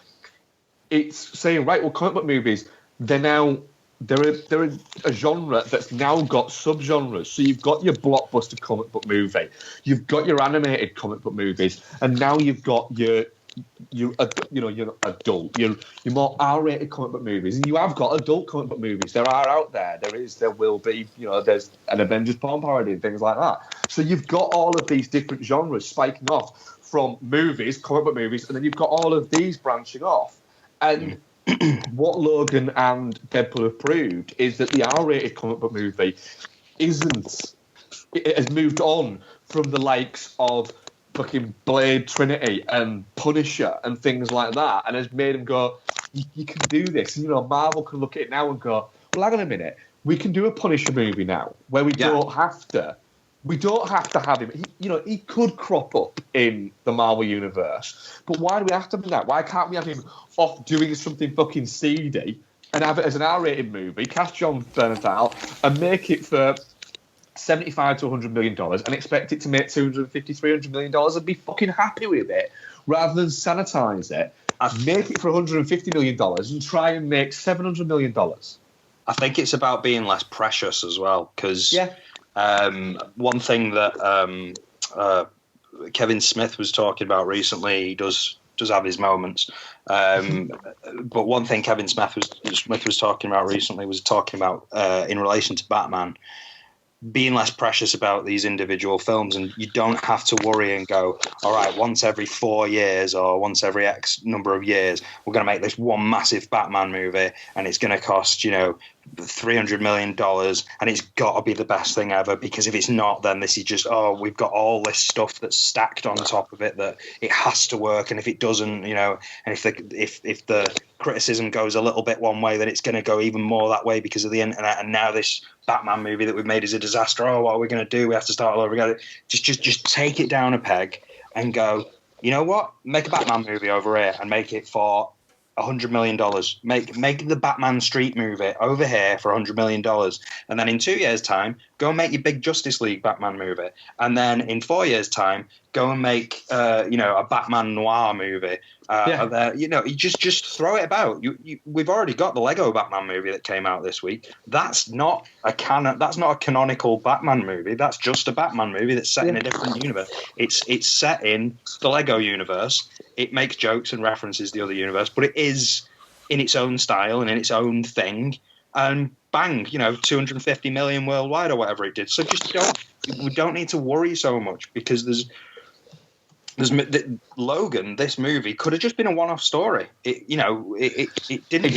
saying, right, well, comic book movies, they're a genre that's now got subgenres. So you've got your blockbuster comic book movie, you've got your animated comic book movies, and now you've got your you're adult. You're more R-rated comic book movies, and you have got adult comic book movies. There are out there. There will be. There's an Avengers porn parody and things like that. So you've got all of these different genres spiking off from movies, comic book movies, and then you've got all of these branching off. And what Logan and Deadpool have proved is that the R-rated comic book movie it has moved on from the likes of fucking Blade Trinity and Punisher and things like that, and has made them go, you can do this. And, Marvel can look at it now and go, well, hang on a minute, we can do a Punisher movie now where we don't have to have him. He could crop up in the Marvel universe, but why do we have to do that? Why can't we have him off doing something fucking seedy and have it as an R-rated movie, cast John Bernthal, and make it for $75 to $100 million and expect it to make $250, $300 million and be fucking happy with it, rather than sanitize it, make it for $150 million and try and make $700 million. I think it's about being less precious as well, because one thing that Kevin Smith was talking about recently, he does have his moments, but one thing Kevin Smith was talking about recently was talking about in relation to Batman, being less precious about these individual films, and you don't have to worry and go, all right, once every 4 years or once every X number of years, we're going to make this one massive Batman movie, and it's going to cost, $300 million, and it's got to be the best thing ever, because if it's not, then this is just, we've got all this stuff that's stacked on top of it that it has to work, and if it doesn't, and if the criticism goes a little bit one way, then it's going to go even more that way because of the internet, and now this Batman movie that we've made is a disaster. What are we going to do? We have to start all over again. Just take it down a peg and go, you know what? Make a Batman movie over here and make it for $100 million. Make the Batman Street movie over here for $100 million. And then in 2 years' time, go and make your big Justice League Batman movie. And then in 4 years' time, go and make a Batman noir movie. You just throw it about. We've already got the Lego Batman movie that came out this week. That's not a canonical Batman movie. That's just a Batman movie that's set in a different universe. It's set in the Lego universe. It makes jokes and references the other universe, but it is in its own style and in its own thing. And bang, 250 million worldwide or whatever it did. So we don't need to worry so much, because there's Logan. This movie could have just been a one-off story. It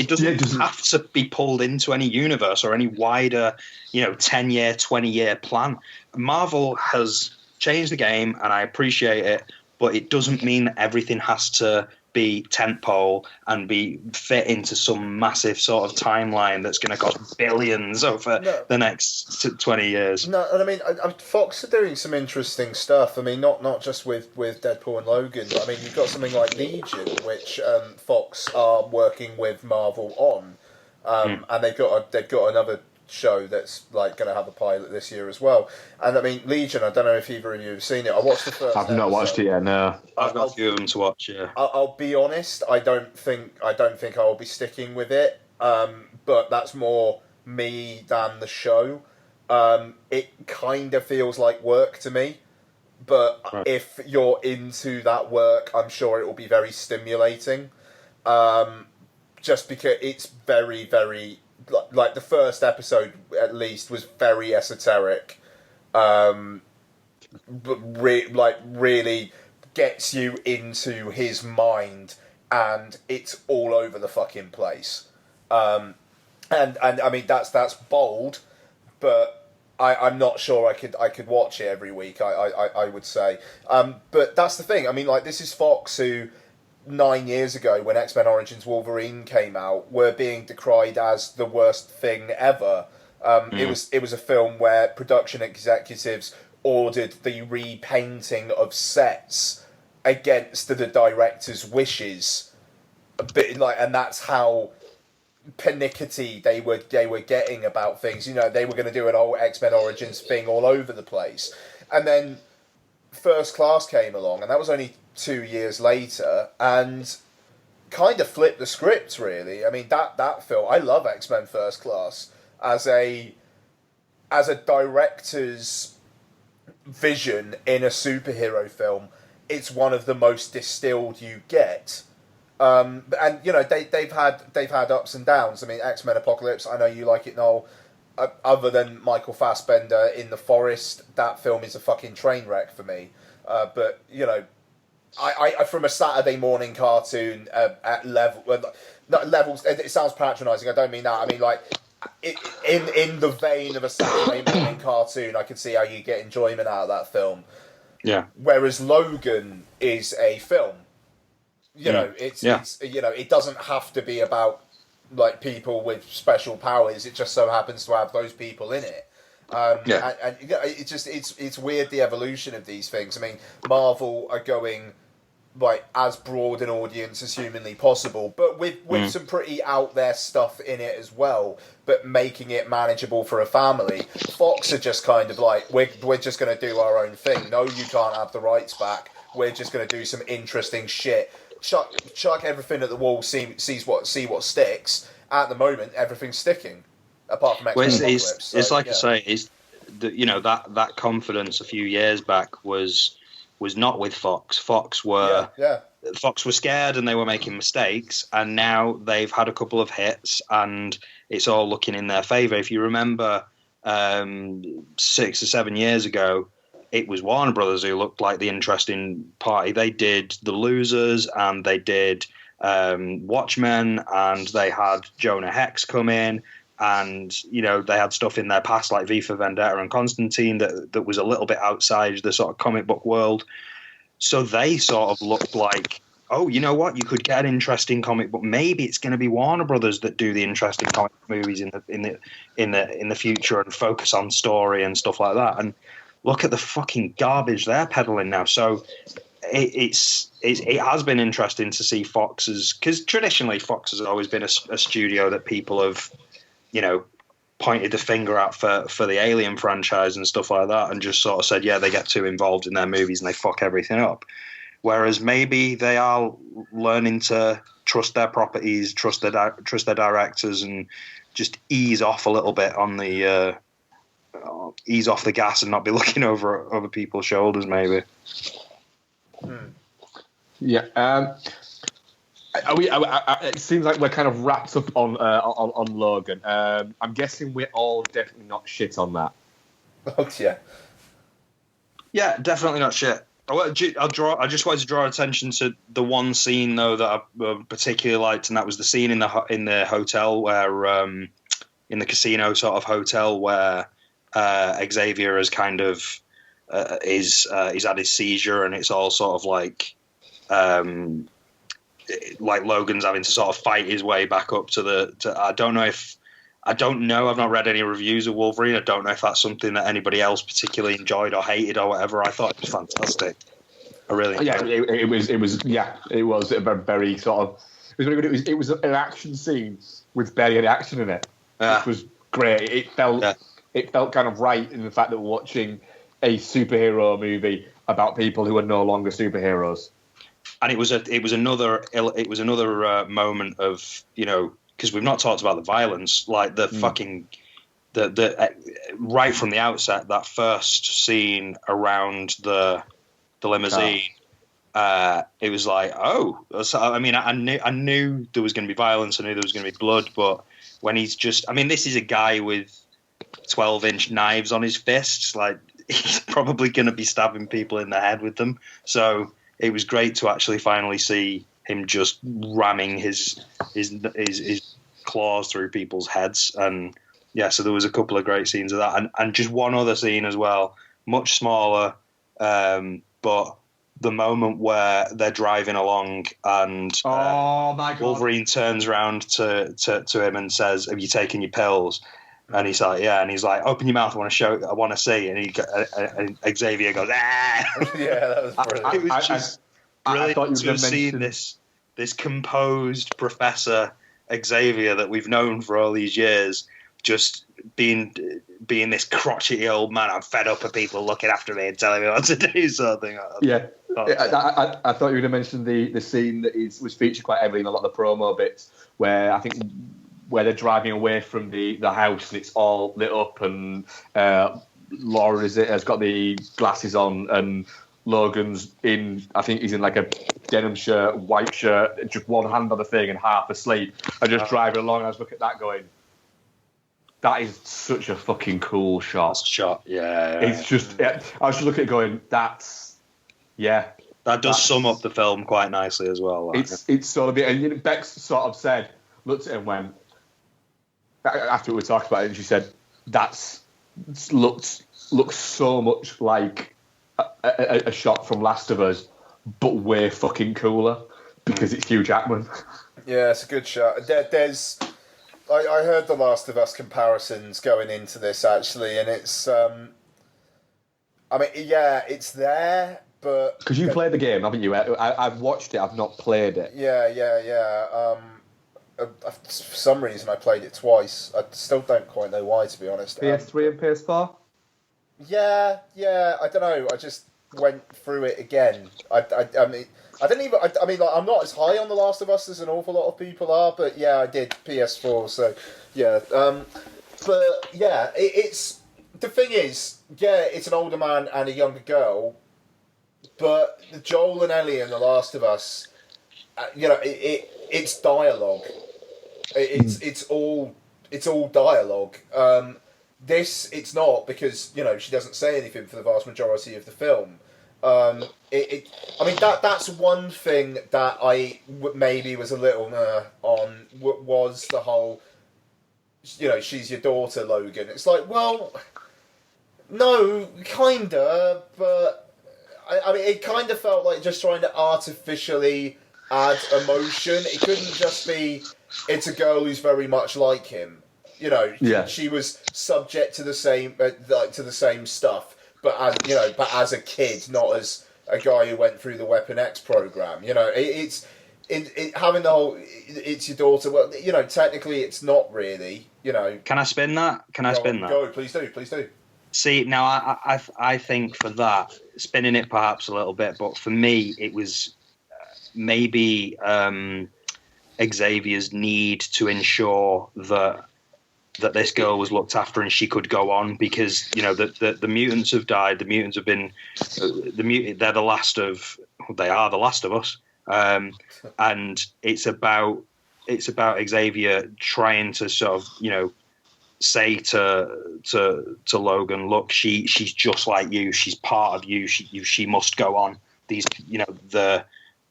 doesn't have to be pulled into any universe or any wider, 10-year, 20-year plan. Marvel has changed the game, and I appreciate it, but it doesn't mean that everything has to be tentpole and be fit into some massive sort of timeline that's going to cost billions over the next 20 years. No, and I mean, Fox are doing some interesting stuff. I mean, not just with Deadpool and Logan, but I mean, you've got something like Legion, which Fox are working with Marvel on, and they've got another show that's like going to have a pilot this year as well. And I mean, Legion, I don't know if either of you have seen it. I watched the first I've not watched it yet, no. I've got a few of them to watch, yeah. I'll be honest, I don't think I'll be sticking with it, but that's more me than the show. It kind of feels like work to me, but if you're into that work, I'm sure it will be very stimulating, just because it's very, very... Like the first episode, at least, was very esoteric, but really gets you into his mind, and it's all over the fucking place. And I mean that's bold, but I'm not sure I could watch it every week. I would say, but that's the thing. I mean, like, this is Fox, who 9 years ago, when X-Men Origins Wolverine came out, were being decried as the worst thing ever. It was a film where production executives ordered the repainting of sets against the director's wishes, and that's how pernickety they were getting about things. They were going to do an old X-Men Origins thing all over the place, and then First Class came along, and that was only 2 years later, and kind of flipped the script, really. I mean, that film, I love X-Men First Class as a director's vision in a superhero film. it's one of the most distilled you get. And you know they've had ups and downs. I mean, X-Men Apocalypse. I know you like it, Noel. Other than Michael Fassbender in The Forest, that film is a fucking train wreck for me. But you know, I from a Saturday morning cartoon at levels. It sounds patronising. I don't mean that. I mean like in the vein of a Saturday morning cartoon, I can see how you get enjoyment out of that film. Yeah. Whereas Logan is a film. You know, it's you know, it doesn't have to be about like people with special powers. It just so happens to have those people in it. And you know, it's weird, the evolution of these things. I mean, Marvel are going like as broad an audience as humanly possible, but with some pretty out there stuff in it as well, but making it manageable for a family. Fox are just kind of like, we're just going to do our own thing. No, you can't have the rights back. We're just going to do some interesting shit. Chuck everything at the wall. See what sticks. At the moment, everything's sticking, apart from X-Men Apocalypse. It's like I say, is that you know that confidence a few years back was not with Fox. Fox were scared and they were making mistakes, and now they've had a couple of hits and it's all looking in their favour. If you remember 6 or 7 years ago, it was Warner Brothers who looked like the interesting party. They did The Losers and they did Watchmen, and they had Jonah Hex come in, and you know they had stuff in their past like V for Vendetta and Constantine that was a little bit outside the sort of comic book world. So they sort of looked like, oh, you know what, you could get an interesting comic book. Maybe it's going to be Warner Brothers that do the interesting comic movies in the future and focus on story and stuff like that. And look at the fucking garbage they're peddling now. So it has been interesting to see Fox's, because traditionally Fox has always been a studio that people have, you know, pointed the finger at for the Alien franchise and stuff like that, and just sort of said, yeah, they get too involved in their movies and they fuck everything up. Whereas maybe they are learning to trust their properties, trust their directors, and just ease off a little bit on the ease off the gas and not be looking over people's shoulders, maybe. Yeah. It seems like we're kind of wrapped up on Logan. I'm guessing we're all definitely not shit on that. Oh yeah. Yeah, definitely not shit. I just wanted to draw attention to the one scene though that I particularly liked, and that was the scene in the hotel where in the casino sort of hotel where Xavier is kind of he's had his seizure, and it's all sort of like Logan's having to sort of fight his way back up to I don't know. I've not read any reviews of Wolverine. I don't know if that's something that anybody else particularly enjoyed or hated or whatever. I thought it was fantastic. I really enjoyed it. It was a very, very sort of, it was very good. It was an action scene with barely any action in it, which was great. It felt kind of right in the fact that we're watching a superhero movie about people who are no longer superheroes. And it was another moment of, you know, because we've not talked about the violence, like the fucking the right from the outset, that first scene around the limousine. It was like, oh, so, I mean, I knew there was going to be violence. I knew there was going to be blood, but when he's just, I mean, this is a guy with 12-inch knives on his fists. Like, he's probably going to be stabbing people in the head with them. So it was great to actually finally see him just ramming his claws through people's heads. And yeah, so there was a couple of great scenes of that, and just one other scene as well, much smaller, but the moment where they're driving along and oh my God, Wolverine turns around to him and says, "Have you taken your pills?" And he's like, "Yeah," and he's like, "Open your mouth, I want to see." And Xavier goes, "Ah!" Yeah, that was brilliant. It was just brilliant to have seen this composed Professor Xavier that we've known for all these years, just being this crotchety old man. I'm fed up of people looking after me and telling me what to do, sort of thing. Yeah, I thought you were going to mention the scene that was featured quite heavily in a lot of the promo bits, where they're driving away from the house and it's all lit up, and Laura has got the glasses on, and Logan's in, I think he's in like a denim shirt, white shirt, just one hand on the thing and half asleep, and just driving along. I was looking at that going, that is such a fucking cool shot. Yeah. It's just, I was just looking at it going, that does sum up the film quite nicely as well. Like. It's sort of, and Bex sort of said, looked at him and went, after we talked about it, and she said, looks so much like a shot from Last of Us, but way fucking cooler because it's Hugh Jackman. Yeah, it's a good shot. There's, I heard the Last of Us comparisons going into this actually, and it's, it's there, but because you played the game, haven't you? I've watched it. I've not played it. Yeah. For some reason, I played it twice. I still don't quite know why, to be honest. PS3 and PS4. Yeah. I don't know. I just went through it again. I mean, I didn't even. I mean, like, I'm not as high on The Last of Us as an awful lot of people are, but yeah, I did PS4. So yeah. But yeah, it's the thing is, it's an older man and a younger girl, but Joel and Ellie in The Last of Us, it's dialogue. It's all dialogue. It's not, because she doesn't say anything for the vast majority of the film. I mean that's one thing that I maybe was a little on, was the whole she's your daughter, Logan. It's like, well, no, kinda, but I mean it kind of felt like just trying to artificially add emotion. It couldn't just be, it's a girl who's very much like him. She was subject to the same stuff, but as a kid, not as a guy who went through the Weapon X program. It's having the whole, it's your daughter. Well, technically, it's not really. Can I spin that? Go, please do. See, now I think for that, spinning it perhaps a little bit, but for me, it was maybe Xavier's need to ensure that this girl was looked after and she could go on, because the mutants have died. The mutants have been they're the last of us, and it's about Xavier trying to sort of say to Logan, look, she's just like you. She's part of you. She must go on. These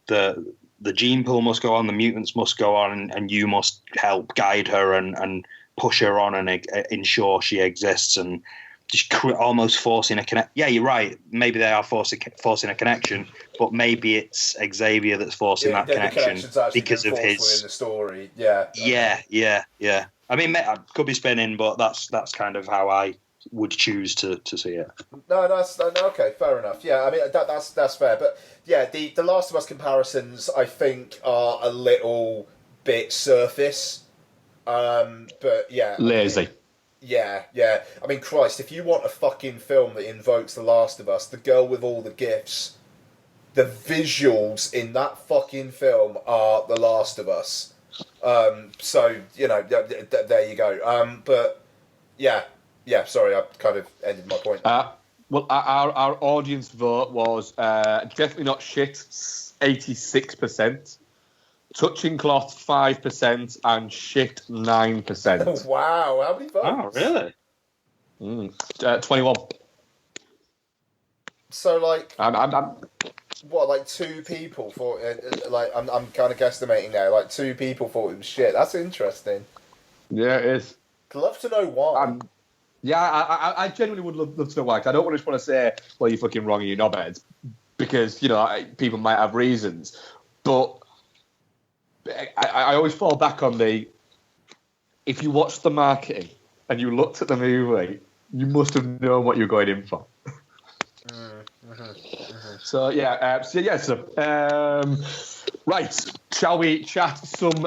the gene pool must go on, the mutants must go on, and you must help guide her and push her on and ensure she exists, and just almost forcing a connect. Yeah, you're right. Maybe they are forcing a connection, but maybe it's Xavier that's forcing that connection because of his in the story. Yeah. Yeah. I mean, I could be spinning, but that's kind of how I would choose to see it. No, that's okay. Fair enough. Yeah, I mean that's fair. But yeah, the Last of Us comparisons I think are a little bit surface. But yeah, lazy. Yeah. I mean, Christ, if you want a fucking film that invokes The Last of Us, the girl with all the gifts, the visuals in that fucking film are The Last of Us. So there you go. But yeah. Sorry, I kind of ended my point. Well, our audience vote was definitely not shit, 86%. Touching cloth 5% and shit 9%. Wow, how many votes? Oh, really? 21. So like, I'm what, like 2 people thought? I'm kind of guesstimating now. Like 2 people thought it was shit. That's interesting. Yeah, it is. I'd love to know why. I genuinely would love to know why. I don't just want to say, well, you're fucking wrong and you're knobheads, because people might have reasons, but I always fall back on if you watched the marketing and you looked at the movie, you must have known what you're going in for. So right, shall we chat some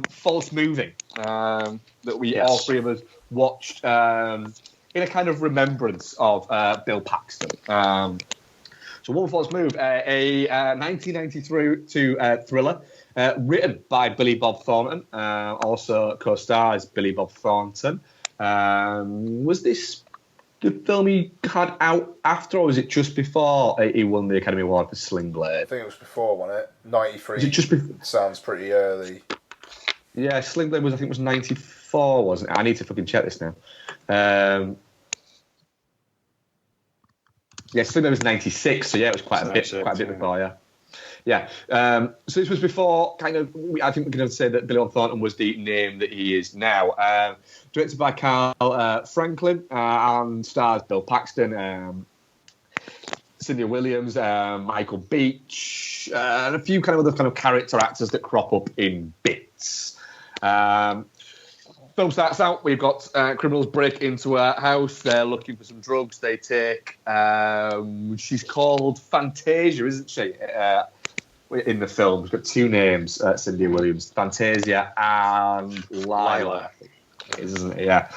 false moving that we all 3 of us watched in a kind of remembrance of Bill Paxton. So One False Move, a 1993 thriller written by Billy Bob Thornton, also co-stars Billy Bob Thornton. Was this the film he had out after, or was it just before he won the Academy Award for Sling Blade? I think it was before, wasn't it? 93. Was it just before? Sounds pretty early. Yeah, Sling Blade was, I think, was 94, wasn't it? I need to fucking check this now. Yeah, Sling Blade was 96, so yeah, it was quite a bit before, yeah. Yeah, so this was before, kind of, I think we're going to say that Billy Bob Thornton was the name that he is now. Directed by Carl Franklin and stars Bill Paxton, Cynthia Williams, Michael Beach, and a few kind of other kind of character actors that crop up in bits. Film starts out, we've got criminals break into a house, they're looking for some drugs, they take, she's called Fantasia, isn't she? In the film, we've got two names, Cynthia Williams, Fantasia and Lila. Isn't it? Yeah.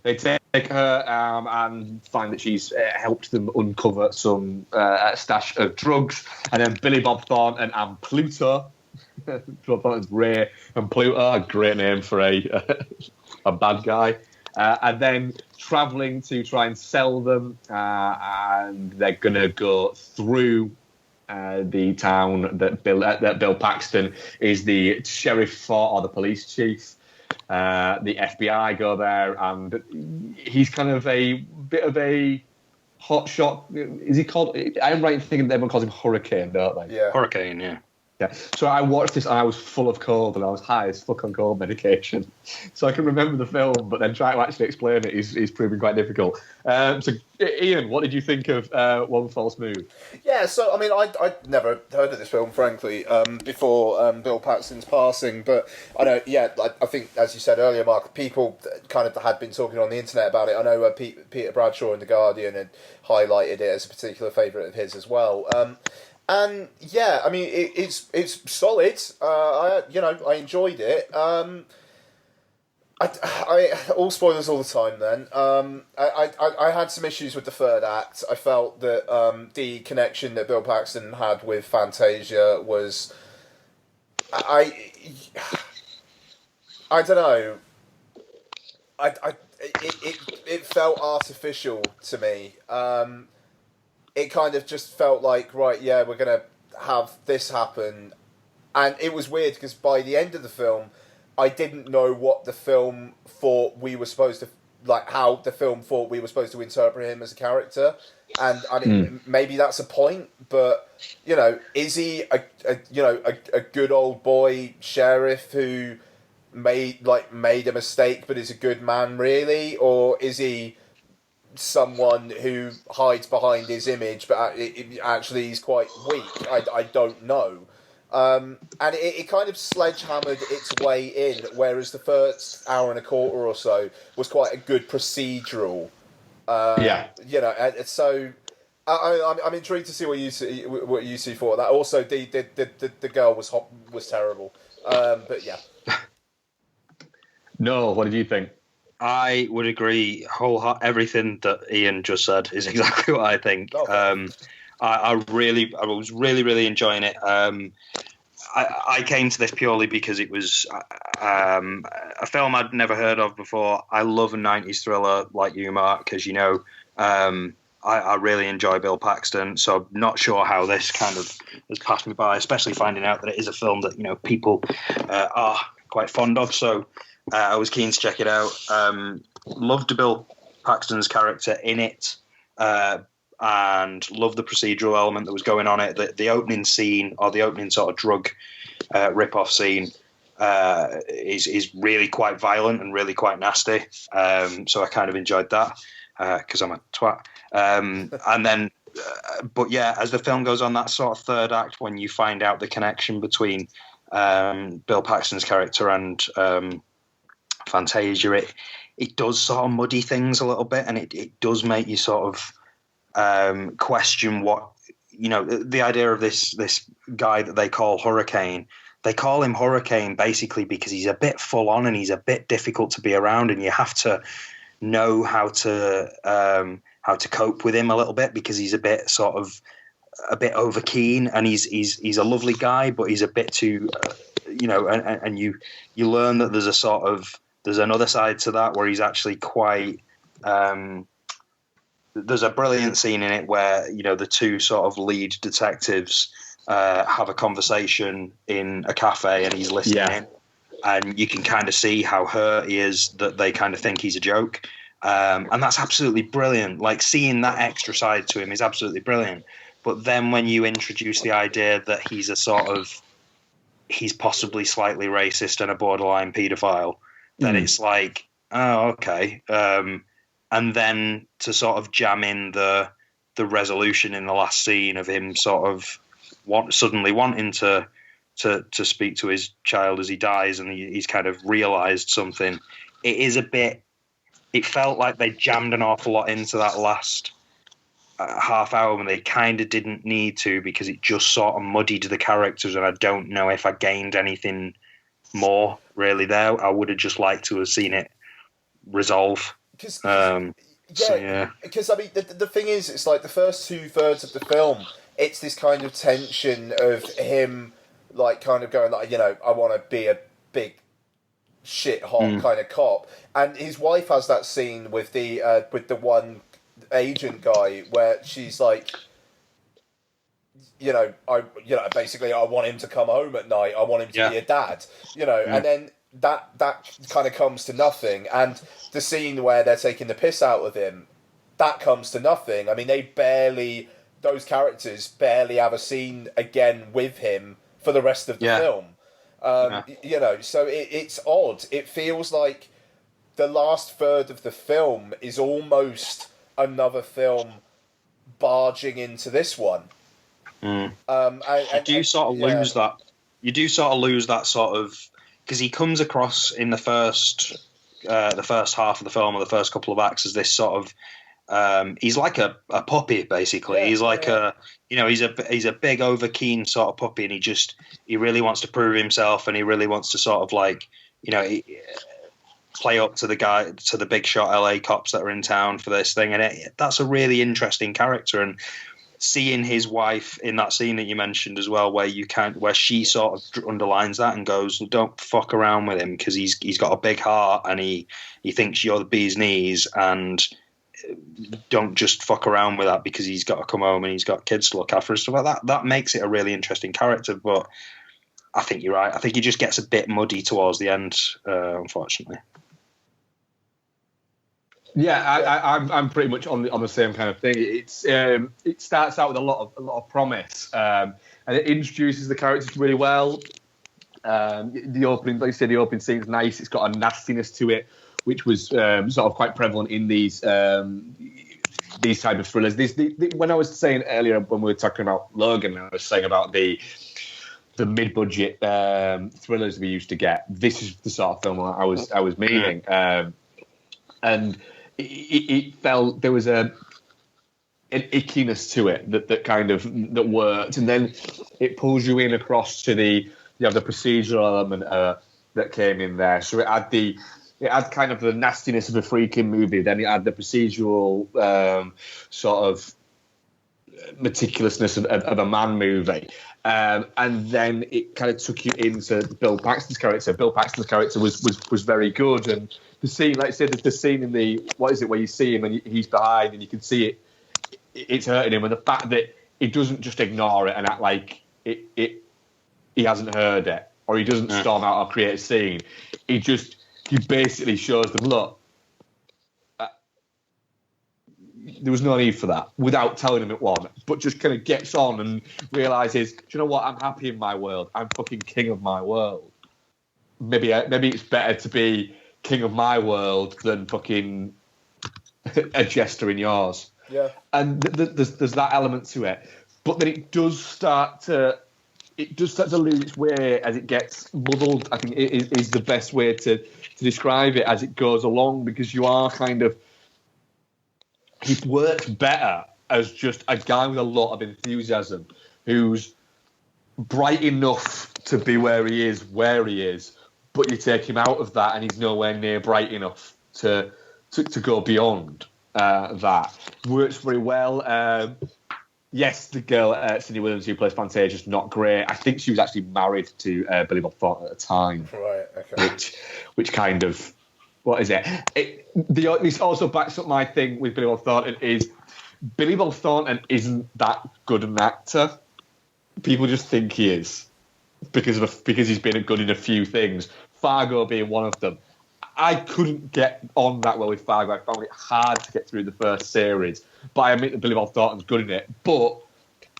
They take her and find that she's helped them uncover some stash of drugs. And then Billy Bob Thornton and Pluto. Bob Thornton's Ray and Pluto, a great name for a bad guy. And then travelling to try and sell them. And they're going to go through the town that Bill Paxton is the sheriff for, or the police chief. The FBI go there, and he's kind of a bit of a hotshot. Is he called? I'm right in thinking everyone calls him Hurricane, don't they? Yeah, Hurricane. Yeah. Yeah. So I watched this and I was full of cold and I was high as fuck on cold medication. So I can remember the film, but then trying to actually explain it is proving quite difficult. So Ian, what did you think of One False Move? Yeah, so I mean, I'd never heard of this film, frankly, before Bill Paxton's passing. But I know, yeah, I think as you said earlier, Mark, people kind of had been talking on the internet about it. I know Peter Bradshaw in The Guardian had highlighted it as a particular favourite of his as well. And yeah, I mean, it's solid. I enjoyed it. I all spoilers all the time. Then I had some issues with the third act. I felt that the connection that Bill Paxton had with Fantasia was, I don't know. It felt artificial to me. It kind of just felt like, right, yeah, we're going to have this happen. And it was weird because by the end of the film, I didn't know what the film thought we were supposed to, like how the film thought we were supposed to interpret him as a character. And maybe that's a point, but, you know, is he a good old boy sheriff who made a mistake but is a good man, really? Or is he someone who hides behind his image, but actually he's quite weak? I don't know. And it kind of sledgehammered its way in, whereas the first hour and a quarter or so was quite a good procedural. You know, and so I'm intrigued to see what you see for that. Also, the girl was terrible, but yeah. No, what did you think? I would agree wholeheartedly. Everything that Ian just said is exactly what I think. Okay. I was really enjoying it. I came to this purely because it was a film I'd never heard of before. I love a 90s thriller like you, Mark, as you know. I really enjoy Bill Paxton, so I'm not sure how this kind of has passed me by, especially finding out that it is a film that, you know, people are quite fond of. So I was keen to check it out. Loved Bill Paxton's character in it, and loved the procedural element that was going on it. The opening scene, or the opening sort of drug rip-off scene, is really quite violent and really quite nasty. So I kind of enjoyed that because I'm a twat. And then, but yeah, as the film goes on, that sort of third act, when you find out the connection between Bill Paxton's character and Fantasia, it does sort of muddy things a little bit, and it does make you sort of question what, you know, the idea of this guy that they call Hurricane. They call him Hurricane basically because he's a bit full on and he's a bit difficult to be around, and you have to know how to cope with him a little bit, because he's a bit over keen, and he's a lovely guy, but he's a bit too, and you learn that there's another side to that where he's actually quite there's a brilliant scene in it where, you know, the two sort of lead detectives have a conversation in a cafe and he's listening in, and you can kind of see how hurt he is that they kind of think he's a joke. And that's absolutely brilliant. Like, seeing that extra side to him is absolutely brilliant. But then when you introduce the idea that he's he's possibly slightly racist and a borderline paedophile, then it's like, oh, okay. And then to sort of jam in the resolution in the last scene of him sort of suddenly wanting to speak to his child as he dies, and he's kind of realised something. It felt like they jammed an awful lot into that last half hour when they kind of didn't need to, because it just sort of muddied the characters, and I don't know if I gained anything more really there. I would have just liked to have seen it resolve. Because I mean, the thing is, it's like the first 2/3 of the film, it's this kind of tension of him, like, kind of going, like, you know, I want to be a big shit hot kind of cop, and his wife has that scene with the one agent guy where she's like, basically, I want him to come home at night, I want him to be a dad, and then that kind of comes to nothing. And the scene where they're taking the piss out of him, that comes to nothing. I mean, those characters barely have a scene again with him for the rest of the film. So it's odd. It feels like the last third of the film is almost another film barging into this one. You do sort of lose that sort of, because he comes across in the first half of the film, or the first couple of acts, as this sort of he's like a puppy, basically. He's like he's a big over-keen sort of puppy, and he really wants to prove himself, and he really wants to sort of, like, play up to the big shot LA cops that are in town for this thing. And that's a really interesting character. And seeing his wife in that scene that you mentioned as well, where she sort of underlines that and goes, don't fuck around with him, because he's got a big heart, and he thinks you're the bee's knees, and don't just fuck around with that because he's got to come home and he's got kids to look after and stuff like that. That makes it a really interesting character. But I think you're right. I think he just gets a bit muddy towards the end, unfortunately. Yeah, I'm pretty much on the same kind of thing. It starts out with a lot of promise, and it introduces the characters really well. The opening, like you said, the opening scene's nice. It's got a nastiness to it, which was sort of quite prevalent in these type of thrillers. When I was saying earlier, when we were talking about Logan, I was saying about the mid-budget thrillers we used to get. This is the sort of film I was meaning, and it felt there was an ickiness to it that worked, and then it pulls you in across to the procedural element that came in there. So it had kind of the nastiness of a freaking movie. Then it had the procedural sort of meticulousness of a man movie. And then it kind of took you into Bill Paxton's character. Bill Paxton's character was very good. And the scene, like I said, the scene in where you see him and he's behind and you can see it's hurting him. And the fact that he doesn't just ignore it and act like he hasn't heard it, or he doesn't storm out or create a scene. He basically shows them, look, there was no need for that, without telling him it wasn't, but just kind of gets on and realises, do you know what, I'm happy in my world. I'm fucking king of my world. Maybe it's better to be king of my world than fucking a jester in yours. Yeah. And there's that element to it. But then it does start to lose its way as it gets muddled, I think is the best way to describe it, as it goes along, because you are kind of... He works better as just a guy with a lot of enthusiasm who's bright enough to be where he is, but you take him out of that and he's nowhere near bright enough to go beyond that. Works very well. Yes, the girl, Cindy Williams, who plays Fantasia's not great. I think she was actually married to Billy Bob Thornton at the time. Right, okay. Which kind of what is it? This also backs up my thing with Billy Bob Thornton is Billy Bob Thornton isn't that good an actor. People just think he is because he's been good in a few things. Fargo being one of them. I couldn't get on that well with Fargo. I found it hard to get through the first series. But I admit that Billy Bob Thornton's good in it. But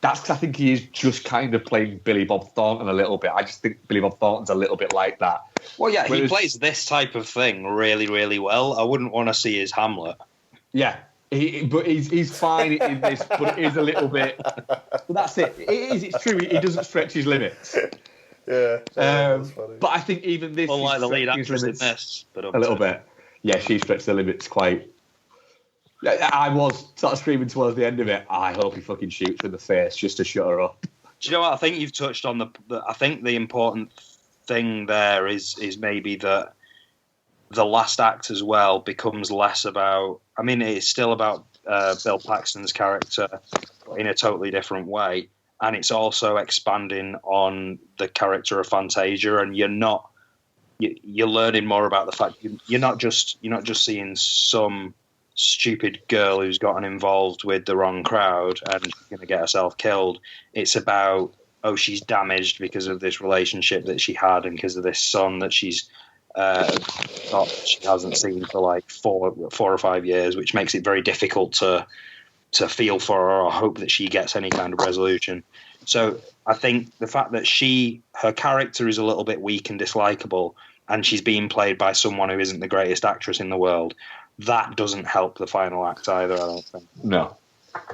that's because I think he is just kind of playing Billy Bob Thornton a little bit. I just think Billy Bob Thornton's a little bit like that. Well, yeah, he plays this type of thing really, really well. I wouldn't want to see his Hamlet. Yeah, but he's fine in this, but it is a little bit... But that's it. It's true. He doesn't stretch his limits. Yeah, that's funny. But I think even this... Unlike the lead actress in this. But a little bit. Yeah, she stretched the limits quite... I was sort of screaming towards the end of it, I hope he fucking shoots her in the face just to shut her up. Do you know what? I think you've touched on I think the important thing there is maybe that the last act as well becomes less about... I mean, it's still about Bill Paxton's character in a totally different way, and it's also expanding on the character of Fantasia, and you're learning more about the fact you're not just seeing some stupid girl who's gotten involved with the wrong crowd and she's going to get herself killed. It's about, she's damaged because of this relationship that she had and because of this son that she hasn't seen for like 4 or 5 years, which makes it very difficult to feel for her or hope that she gets any kind of resolution. So I think the fact that her character is a little bit weak and dislikable, and she's being played by someone who isn't the greatest actress in the world, that doesn't help the final act either, I don't think. No,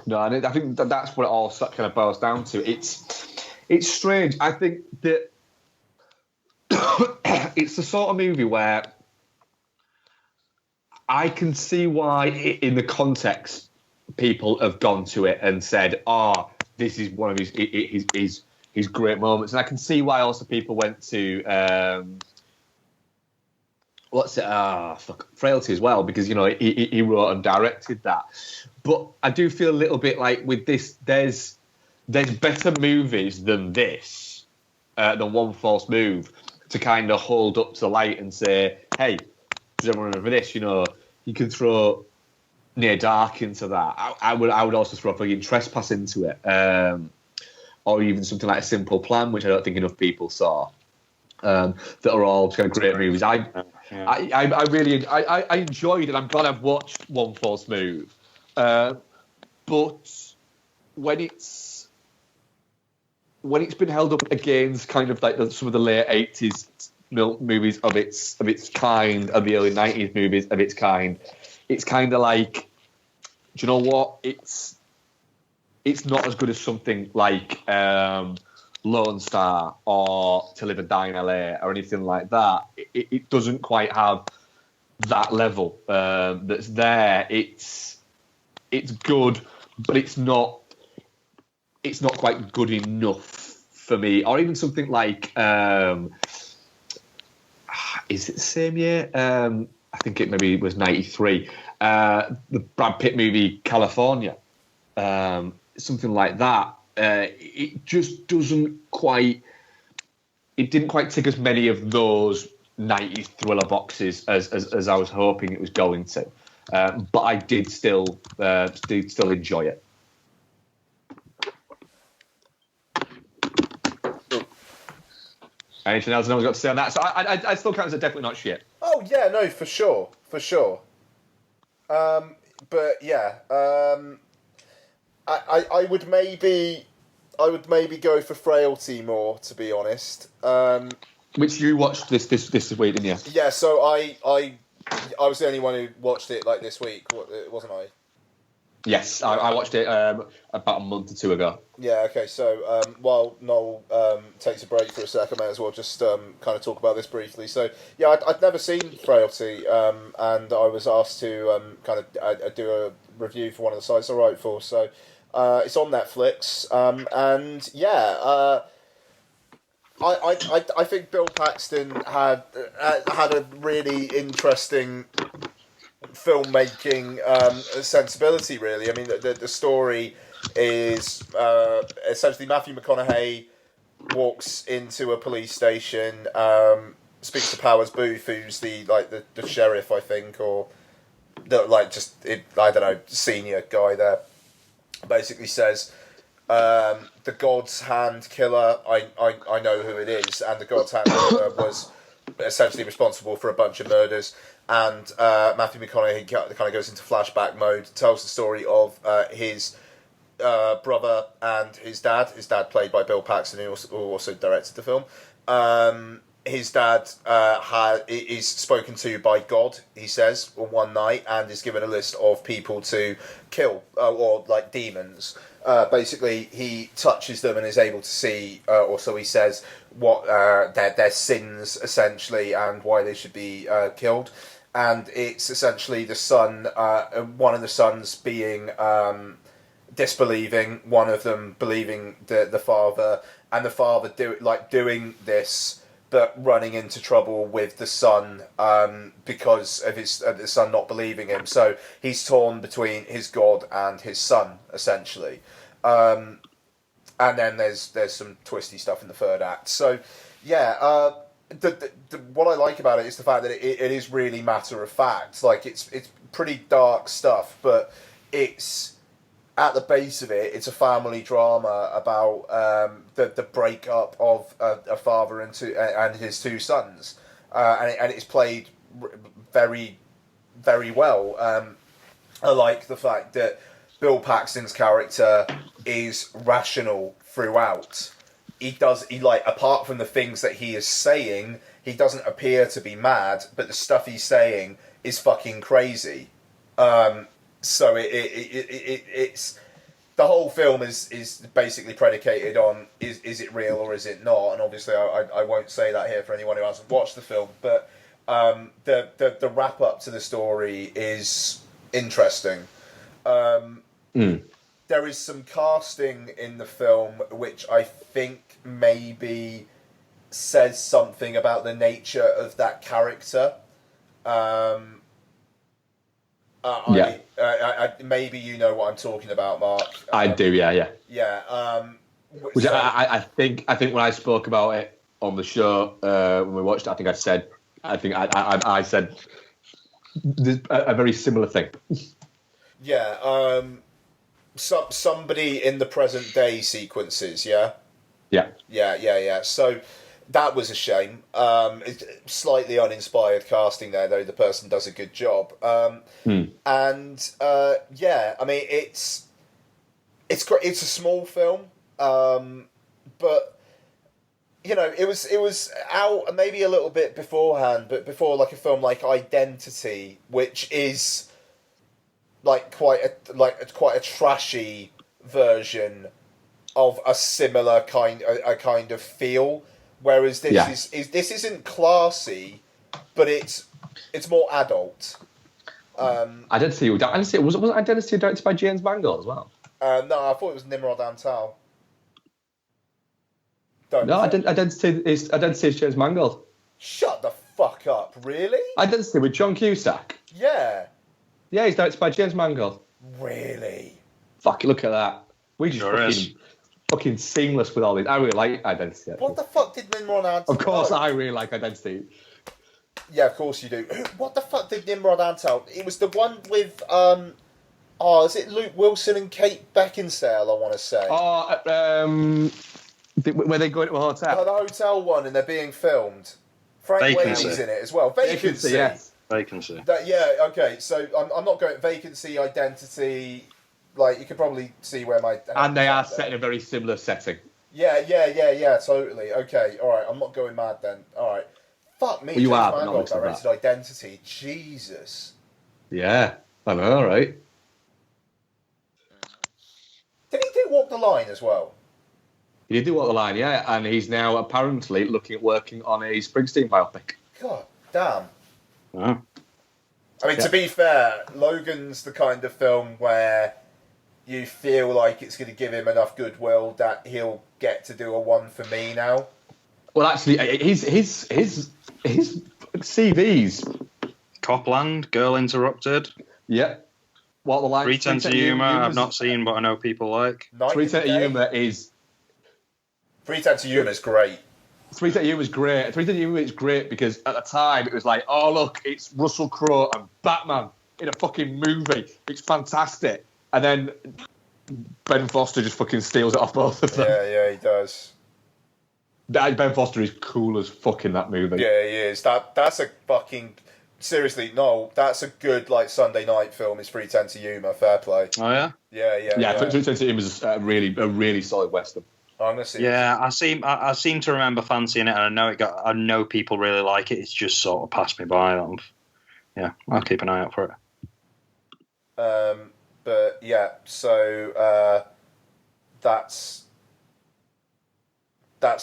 and I think that's what it all kind of boils down to. It's strange. I think that it's the sort of movie where I can see why, in the context, people have gone to it and said, this is one of his great moments. And I can see why also people went to... Frailty as well, because he wrote and directed that. But I do feel a little bit like with this, there's better movies than this, than One False Move, to kind of hold up to the light and say, hey, does everyone remember this? You can throw Near Dark into that. I would also throw fucking Trespass into it, or even something like A Simple Plan, which I don't think enough people saw. That are all kind of great movies. I really enjoyed it. I'm glad I've watched One False Move, but when it's been held up against kind of like some of the late 80s movies of its kind and the early 90s movies of its kind, it's kind of like, do you know what? It's not as good as something like Lone Star or To Live and Die in LA or anything like that. It doesn't quite have that level that's there. It's good, but it's not quite good enough for me. Or even something like is it the same year? I think it maybe was 93. The Brad Pitt movie California, something like that. It just doesn't quite... It didn't quite tick as many of those 90s thriller boxes as I was hoping it was going to. But I did still enjoy it. Anything else anyone's got to say on that? So I still count as definitely not shit. Oh yeah, no, for sure. But yeah, I would maybe go for Frailty more, to be honest. Which you watched this week, didn't you? Yeah, so I was the only one who watched it like this week, wasn't I? Yes, I watched it about a month or two ago. Yeah, okay, so while Noel takes a break for a sec, I may as well just kind of talk about this briefly. So, yeah, I'd never seen Frailty, and I was asked to kind of do a review for one of the sites I write for, so it's on Netflix, and yeah, I think Bill Paxton had a really interesting filmmaking sensibility, really. I mean, the story is essentially Matthew McConaughey walks into a police station, speaks to Powers Booth, who's the sheriff, I think, or I don't know, senior guy there. Basically says, the God's Hand killer, I know who it is, and the God's Hand killer was essentially responsible for a bunch of murders. And Matthew McConaughey kind of goes into flashback mode, tells the story of his brother and his dad. His dad, played by Bill Paxton, who also directed the film. His dad is spoken to by God, he says, one night, and is given a list of people to kill, or like demons. Basically, he touches them and is able to see, or so he says, what their sins, essentially, and why they should be killed. And it's essentially the son, one of the sons being disbelieving, one of them believing the father, and the father doing this, but running into trouble with the son because of the son not believing him. So he's torn between his God and his son, essentially. And then there's some twisty stuff in the third act. So, yeah, what I like about it is the fact that it is really matter of fact. Like, it's pretty dark stuff, but it's... At the base of it, it's a family drama about the breakup of a father and his two sons, and it's played very, very well. I like the fact that Bill Paxton's character is rational throughout. Apart from the things that he is saying, he doesn't appear to be mad, but the stuff he's saying is fucking crazy. So it's the whole film is basically predicated on is it real or is it not? And obviously I won't say that here for anyone who hasn't watched the film, but the wrap up to the story is interesting. There is some casting in the film which I think maybe says something about the nature of that character. Maybe you know what I'm talking about, Mark. I do, yeah. Yeah. Which I think when I spoke about it on the show when we watched it, I think I said a very similar thing. Yeah. Somebody in the present day sequences. Yeah. Yeah. So that was a shame. It's slightly uninspired casting there, though the person does a good job. And yeah, I mean it's a small film, but you know it was out maybe a little bit beforehand, but before like a film like Identity, which is like quite a trashy version of a similar kind of feel. Whereas this this isn't classy, but it's more adult. Identity was Identity directed by James Mangold as well? No, I thought it was Nimrod Antal. Identity is James Mangold. Shut the fuck up! Really? Identity with John Cusack. Yeah. Yeah, he's directed by James Mangold. Really? Fuck! Look at that. We just fucking seamless with all these. I really like Identity. Actually. What the fuck did Nimrod Antal? Of course, I really like Identity. Yeah, of course you do. What the fuck did Nimrod Antal? It was the one with is it Luke Wilson and Kate Beckinsale? I want to say. Where they go into a hotel. Oh, the hotel one, and they're being filmed. Frank Whaley's in it as well. Vacancy. Yes. Vacancy. Okay. So I'm not going Vacancy, Identity. Like you could probably see where my and they are set in a very similar setting. Yeah. Totally. Okay. All right. I'm not going mad then. All right. Fuck me. Well, you are, but Mangold not directed Identity. Jesus. Yeah. I know. All right. Did he do Walk the Line as well? He did do Walk the Line, yeah, and he's now apparently looking at working on a Springsteen biopic. God damn. Wow. I mean, to be fair, Logan's the kind of film where you feel like it's going to give him enough goodwill that he'll get to do a one for me now. Well, actually, his CVs. Copland, Girl Interrupted. Yeah. What the line? 3 Tenths of Humour, I've not seen, but I know people like. 3 Tenths of Humour is... 3 Tenths of Humour is great. Three Ten Humor is great. Three Ten Humor is great because at the time it was like, oh look, it's Russell Crowe and Batman in a fucking movie. It's fantastic. And then Ben Foster just fucking steals it off both of them. Yeah, he does. Ben Foster is cool as fuck in that movie. Yeah, he is. That's a fucking... Seriously, no, that's a good like Sunday night film. It's 310 to Humor. Fair play. Oh yeah. Yeah. 310 to Humor is a really solid western. Honestly. Yeah, I seem to remember fancying it, and I know people really like it. It's just sort of passed me by. Yeah, I'll keep an eye out for it. But yeah, so that's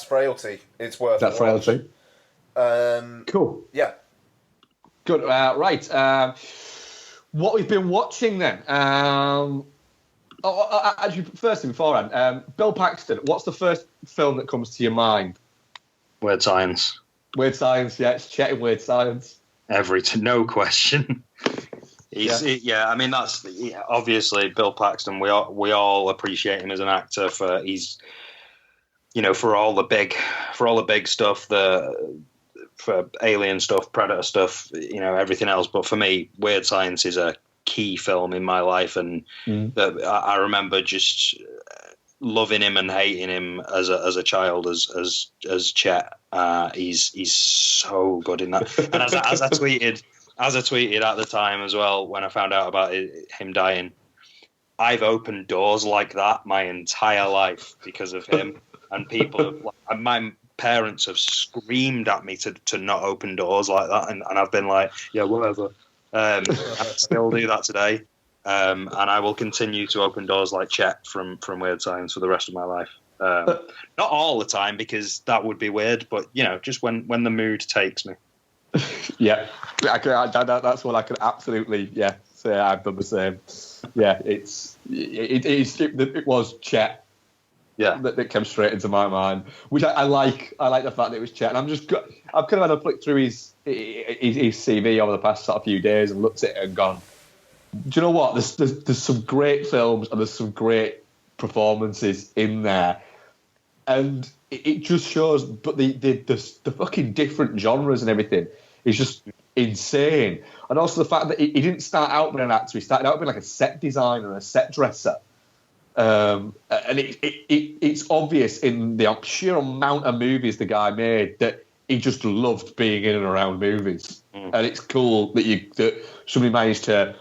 Frailty. It's worth. That's Frailty. Cool. Yeah. Good. Right. What we've been watching then? Actually, first thing beforehand, Bill Paxton. What's the first film that comes to your mind? Weird Science. Weird Science. Yeah, it's Chet in Weird Science. No question. I mean, that's obviously Bill Paxton. We all appreciate him as an actor for for all the big stuff, for Alien stuff, Predator stuff, everything else. But for me, Weird Science is a key film in my life, and that I remember just loving him and hating him as a child as Chet. He's so good in that. And as I tweeted at the time as well when I found out about him dying, I've opened doors like that my entire life because of him, and people have, my parents have screamed at me to not open doors like that, and I've been like, yeah, whatever. I still do that today, and I will continue to open doors like Chet from Weird Science for the rest of my life. Not all the time, because that would be weird, but just when the mood takes me. Yeah, that's what I could absolutely say. I've done the same. Yeah, it was Chet. Yeah, that came straight into my mind, which I like. I like the fact that it was Chet, and I've kind of had a flick through his CV over the past sort of few days and looked at it and gone, do you know what? There's some great films and there's some great performances in there, and it just shows. But the fucking different genres and everything is just insane, and also the fact that he didn't start out being an actor. He started out being like a set designer and a set dresser. And it's obvious in the sheer amount of movies the guy made that he just loved being in and around movies. And it's cool that somebody managed to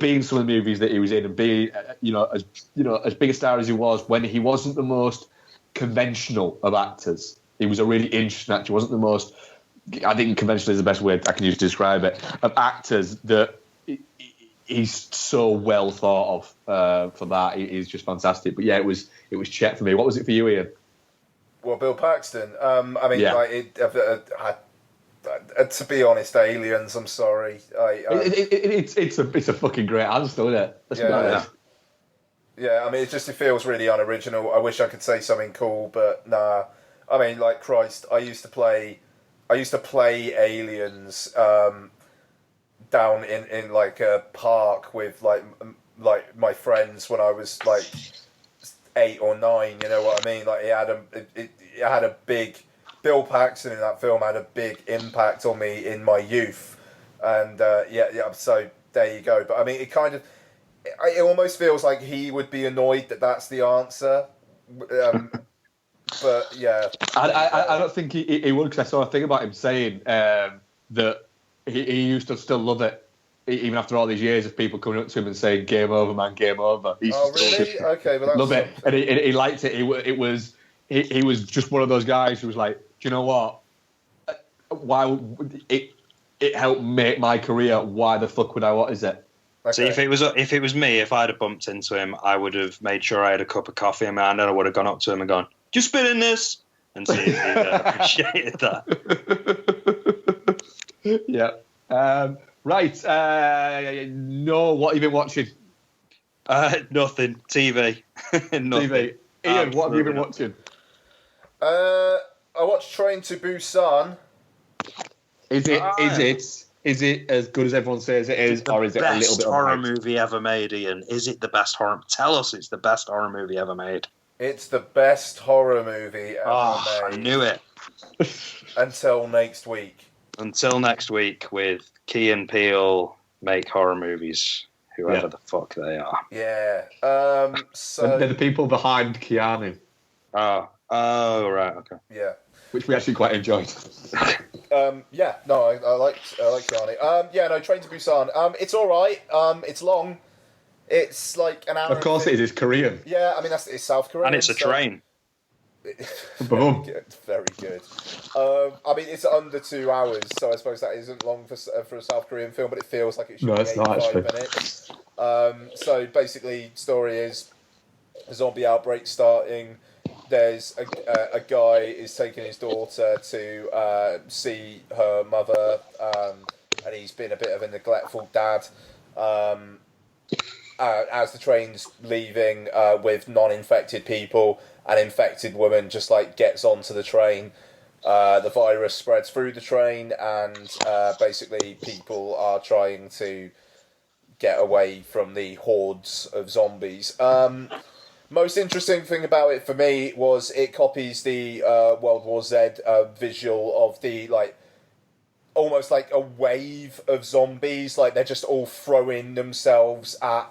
be in some of the movies that he was in and be as big a star as he was when he wasn't the most conventional of actors. He was a really interesting actor. He wasn't the most, I think conventional is the best word I can use to describe it, of actors that he's so well thought of for that. He's just fantastic. But yeah, it was Chet for me. What was it for you, Ian? Well, Bill Paxton. To be honest, Aliens. I'm sorry. It's a fucking great answer, isn't it? Let's be honest. Yeah, I mean, it feels really unoriginal. I wish I could say something cool, but nah. I mean, like Christ, I used to play Aliens. Down in like a park with like my friends when I was like 8 or 9. You know what I mean? Like it had a big, Bill Paxton in that film had a big impact on me in my youth, and so there you go. But I mean, it almost feels like he would be annoyed that that's the answer. But yeah, I don't think he would, because I saw a thing about him saying that he used to still love it, even after all these years of people coming up to him and saying, "Game over, man, game over." Really? Okay, but that's love it, and he liked it. He was just one of those guys who was like, "Do you know what? Why it helped make my career? Why the fuck would I? What is it?" Okay. See, if it was me, if I'd have bumped into him, I would have made sure I had a cup of coffee in my hand, and I would have gone up to him and gone, "Just spit in this," and see if he appreciated that. Yeah. Right. No, what have you been watching? Nothing. TV. Nothing. TV. Ian, what have you been watching? I watched Train to Busan. Is it as good as everyone says it is, or is it a little bit of a horror movie ever made, Ian? Is it the best horror? Tell us it's the best horror movie ever made. It's the best horror movie ever made. I knew it. Until next week. Until next week with Key and Peele make horror movies, whoever the fuck they are. Yeah. So they're the people behind Keanu. Oh, right, okay. Yeah. Which we actually quite enjoyed. Yeah, no, I like Keanu. Yeah, no, Train to Busan. It's all right. It's long. It's like an hour. Of course it is. It's Korean. Yeah, I mean it's South Korean. And it's a train. Very good. I mean, it's under 2 hours, so I suppose that isn't long for a South Korean film, but it feels like it should be 85 minutes. So basically, story is a zombie outbreak starting. There's a guy is taking his daughter to see her mother, and he's been a bit of a neglectful dad. As the train's leaving with non-infected people, an infected woman just like gets onto the train. The virus spreads through the train, and basically people are trying to get away from the hordes of zombies. Most interesting thing about it for me was it copies the World War Z visual of the like almost like a wave of zombies, like they're just all throwing themselves at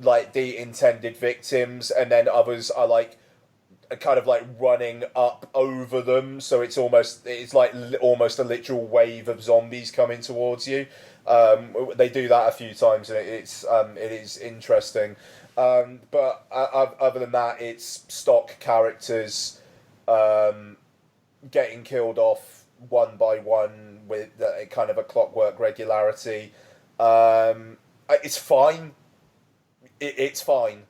like the intended victims, and then others are like kind of like running up over them, so it's like almost a literal wave of zombies coming towards you. They do that a few times, and it is interesting. But other than that, it's stock characters getting killed off one by one with kind of a clockwork regularity. It's fine. It's fine.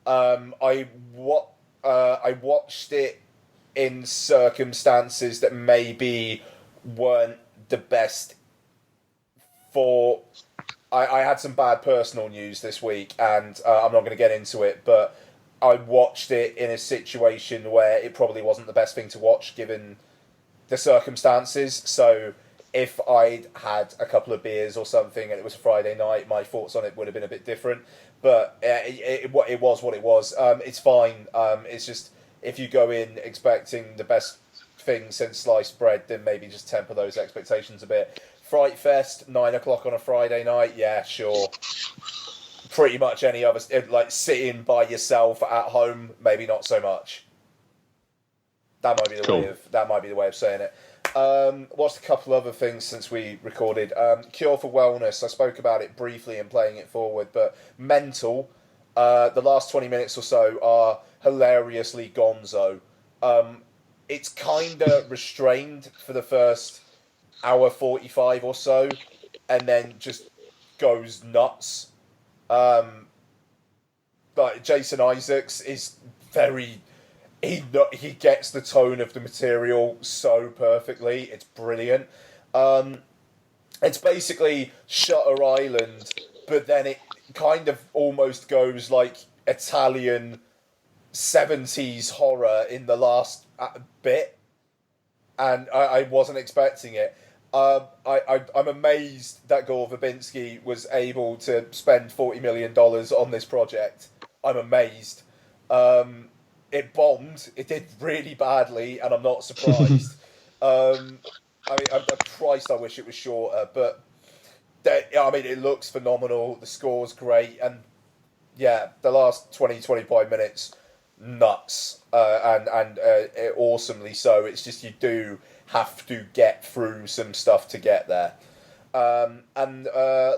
I watched it in circumstances that maybe weren't the best for... I had some bad personal news this week, and I'm not going to get into it, but I watched it in a situation where it probably wasn't the best thing to watch given the circumstances. So if I'd had a couple of beers or something and it was a Friday night, my thoughts on it would have been a bit different. But it was what it was. It's fine. It's just, if you go in expecting the best thing since sliced bread, then maybe just temper those expectations a bit. Fright Fest, 9 o'clock on a Friday night, yeah, sure. Pretty much any other, like sitting by yourself at home, maybe not so much. That might be the way of saying it. Watched a couple other things since we recorded. Cure for Wellness, I spoke about it briefly in playing it forward, but Mental, the last 20 minutes or so are hilariously gonzo. It's kind of restrained for the first hour 45 or so, and then just goes nuts. But Jason Isaacs is very... He gets the tone of the material so perfectly. It's brilliant. It's basically Shutter Island, but then it kind of almost goes like Italian 70s horror in the last bit. And I wasn't expecting it. I'm amazed that Gore Verbinski was able to spend $40 million on this project. I'm amazed. It bombed. It did really badly, and I'm not surprised. Christ, I wish it was shorter, but it looks phenomenal. The score's great, and yeah, the last 20-25 minutes, nuts, and awesomely so. It's just you do have to get through some stuff to get there. And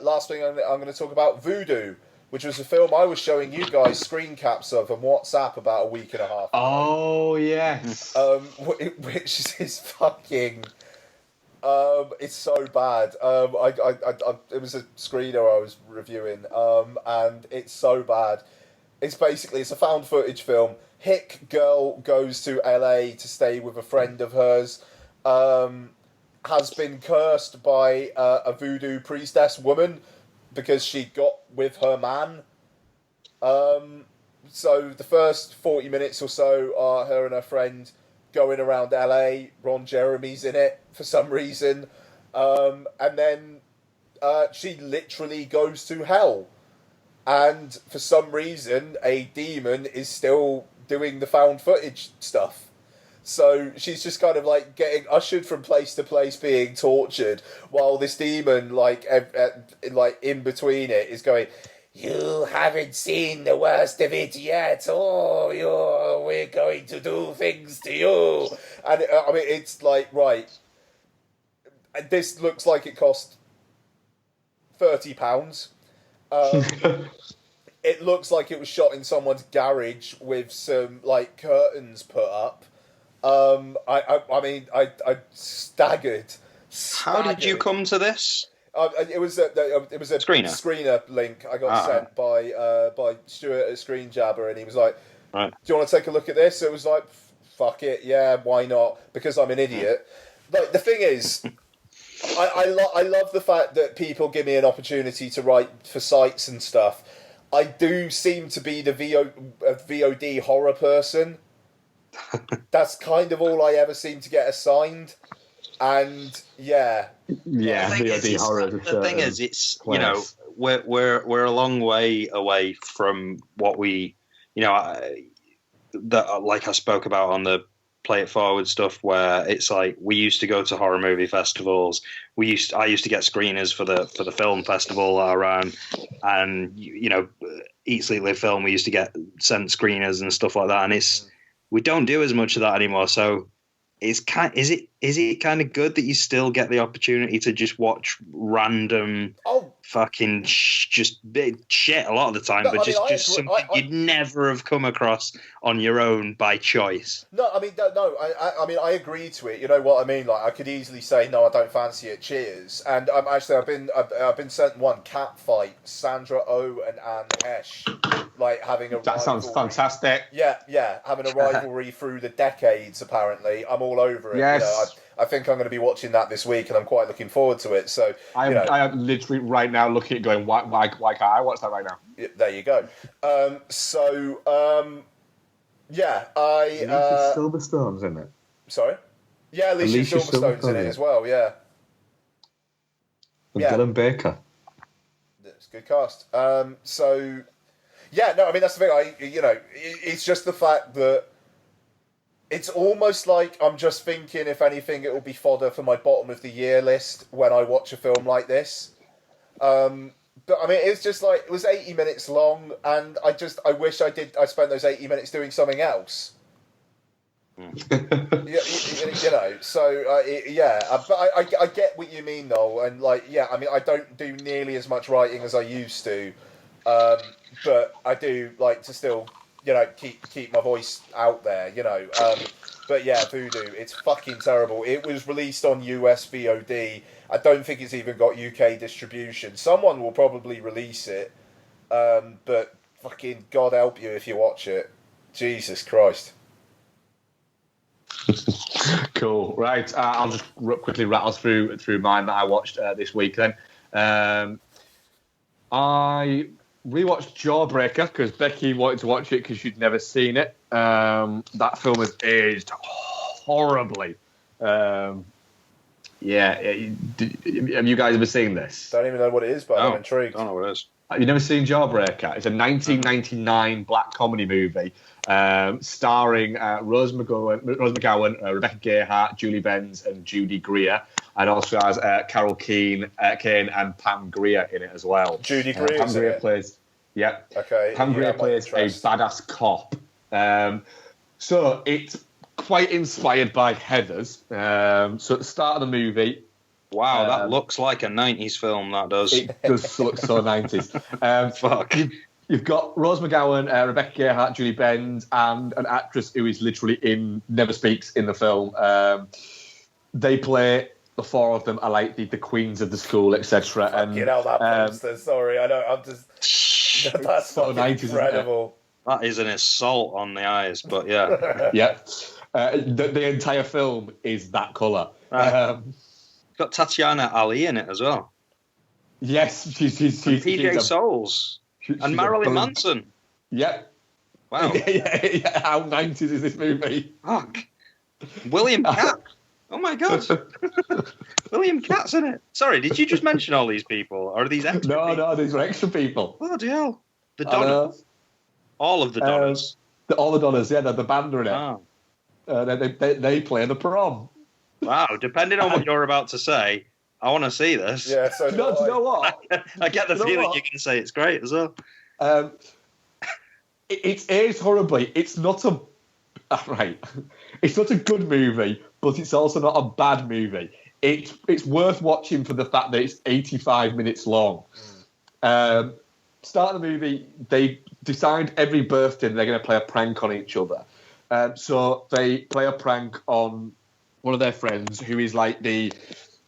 last thing I'm going to talk about, Voodoo, which was a film I was showing you guys screen caps of on WhatsApp about a week and a half ago. Oh, yes. Which is fucking... it's so bad. It was a screener I was reviewing, and it's so bad. It's a found footage film. Hick girl goes to LA to stay with a friend of hers, has been cursed by a voodoo priestess woman because she got with her man. So the first 40 minutes or so are her and her friend going around LA. Ron Jeremy's in it for some reason. And then she literally goes to hell. And for some reason, a demon is still doing the found footage stuff. So she's just kind of like getting ushered from place to place, being tortured, while this demon, like in between it, is going, "You haven't seen the worst of it yet. Oh, we're going to do things to you." And I mean, it's like, right, this looks like it cost £30. It looks like it was shot in someone's garage with some like curtains put up. I mean, I staggered. How did you come to this? It was a screener link I got sent by Stuart at Screen Jabber, and he was like, right. "Do you want to take a look at this?" It was like, "Fuck it, yeah, why not?" Because I'm an idiot. Like, the thing is, I love the fact that people give me an opportunity to write for sites and stuff. I do seem to be the VOD horror person. That's kind of all I ever seem to get assigned, and yeah, VOD horror. The thing is, it's you know, we're a long way away from what we, you know, that like I spoke about on the Play It Forward stuff, where it's like we used to go to horror movie festivals. I used to get screeners for the film festival I ran, and you know, Eat Sleep Live Film. We used to get sent screeners and stuff like that, and we don't do as much of that anymore. So is it kind of good that you still get the opportunity to just watch random fucking just shit a lot of the time, but just something you'd never have come across on your own by choice? No, I mean, I mean, I agree to it. You know what I mean? Like, I could easily say no, I don't fancy it. Cheers. And I've been sent one cat fight. Sandra Oh and Anne Hesh, like having a. That sounds fantastic. Yeah, having a rivalry through the decades. Apparently, I'm all over it. Yes. You know, I think I'm going to be watching that this week, and I'm quite looking forward to it. So I am literally right now looking at it going, why can't I watch that right now? There you go. Yeah, Alicia Silverstone's in it. Sorry? Yeah, Alicia Silverstone's in it as well, yeah. And Dylan Baker. It's a good cast. Yeah, no, I mean, that's the thing. It's just the fact that it's almost like I'm just thinking, if anything, it will be fodder for my bottom of the year list when I watch a film like this. But I mean, it's just like, it was 80 minutes long, and I wish I spent those 80 minutes doing something else. But I get what you mean, though, and like, yeah, I mean, I don't do nearly as much writing as I used to, but I do like to still, keep my voice out there, But yeah, Voodoo, it's fucking terrible. It was released on US VOD. I don't think it's even got UK distribution. Someone will probably release it, but fucking God help you if you watch it. Jesus Christ. Cool. Right, I'll just quickly rattle through mine that I watched this week then. I rewatched Jawbreaker because Becky wanted to watch it because she'd never seen it. That film has aged horribly. Have you guys ever seen this? Don't even know what it is, but I'm intrigued. I don't know what it is. You've never seen Jawbreaker? It's a 1999 black comedy movie starring Rose McGowan, Rebecca Gayheart, Julie Benz, and Judy Greer, and also has Carol Kane and Pam Grier in it as well. Judy Greer Pam Grier plays. Yep. Okay. Pam Grier plays a badass cop. So it's quite inspired by Heathers. So at the start of the movie. Wow, that looks like a 90s film, that does. It does look so 90s. Fuck. You've got Rose McGowan, Rebecca Gayheart, Julie Benz, and an actress who is literally never speaks in the film. They play, the four of them are like the queens of the school, etc. And that poster, sorry, I know, I'm just... That's sort of 90s, incredible. That is an assault on the eyes, but yeah. Yeah. The entire film is that colour. Right. Got Tatiana Ali in it as well. Yes, she's PJ Souls and Marilyn Manson. Yep. Wow. Yeah. How 90s is this movie? Fuck. William Cat. Oh my god. William Cat's in it. Sorry, did you just mention all these people? Or are these extra people? No, these were extra people. Bloody hell. The Donnas. All of the Donnas. All the Donnas, yeah, the band are in it. Oh. They play the prom. Wow, depending on what you're about to say, I want to see this. Yeah, so do you know what? I get the feeling you're going to say it's great as well. It airs horribly. It's not a It's not a good movie, but it's also not a bad movie. It's worth watching for the fact that it's 85 minutes long. Start of the movie, they decide every birthday they're going to play a prank on each other. So they play a prank on one of their friends who is like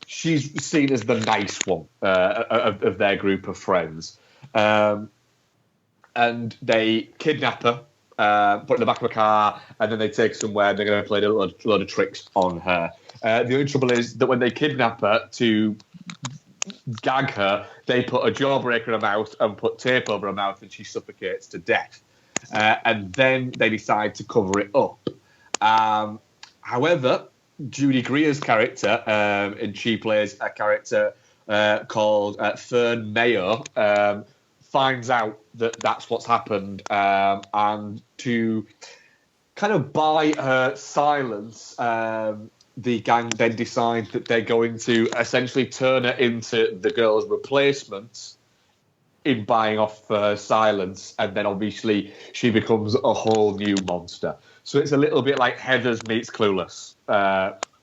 she's seen as the nice one of their group of friends. And they kidnap her, put her in the back of a car, and then they take her somewhere and they're going to play a load of tricks on her. The only trouble is that when they kidnap her to gag her, they put a jawbreaker in her mouth and put tape over her mouth and she suffocates to death. And then they decide to cover it up. However, Judy Greer's character, and she plays a character called Fern Mayo, finds out that that's what's happened, and to kind of buy her silence, the gang then decide that they're going to essentially turn her into the girl's replacement in buying off her silence, and then obviously she becomes a whole new monster. So it's a little bit like Heathers meets Clueless,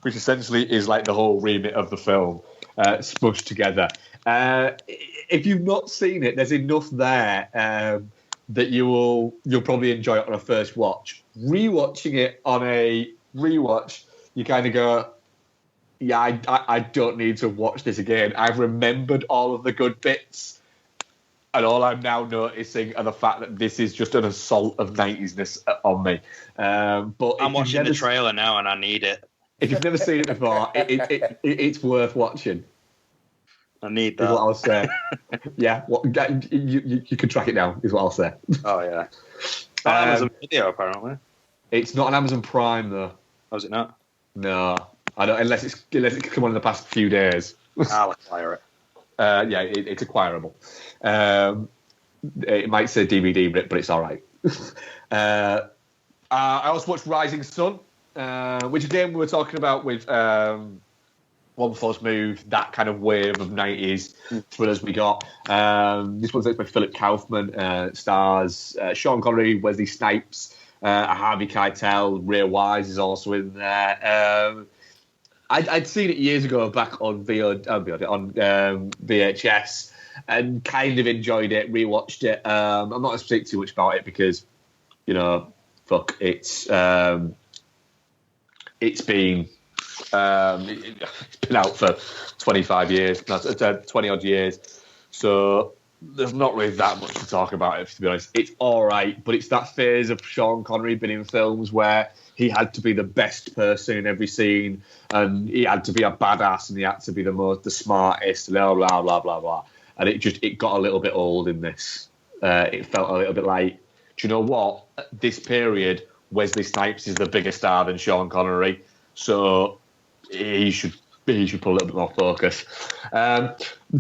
which essentially is like the whole remit of the film smushed together. If you've not seen it, there's enough there that you'll probably enjoy it on a first watch. Rewatching it on a rewatch, you kind of go, yeah, I don't need to watch this again. I've remembered all of the good bits, and all I'm now noticing are the fact that this is just an assault of 90s-ness on me. But I'm watching the trailer now, and I need it. If you've never seen it before, it's worth watching. I need that. Is what I'll say. Yeah, you can track it down, is what I'll say. Oh, yeah. Amazon Video, apparently. It's not on Amazon Prime, though. Oh, is it not? No. I don't, unless it's come on in the past few days. I'll acquire it. Yeah, it's acquirable. It might say DVD, but it's all right. I also watched Rising Sun, which again we were talking about with One False Move, that kind of wave of 90s thrillers we got. This one's by Philip Kaufman, stars Sean Connery, Wesley Snipes, Harvey Keitel, Ray Wise is also in there. I'd seen it years ago back on VHS and kind of enjoyed it, rewatched it. I'm not going to speak too much about it because, it's been out for 25 years, 20 odd years. So there's not really that much to talk about it, to be honest. It's all right, but it's that phase of Sean Connery being in films where he had to be the best person in every scene, and he had to be a badass, and he had to be the smartest, blah blah blah blah blah. And it got a little bit old in this. It felt a little bit like, do you know what? At this period, Wesley Snipes is the bigger star than Sean Connery, so he should put a little bit more focus.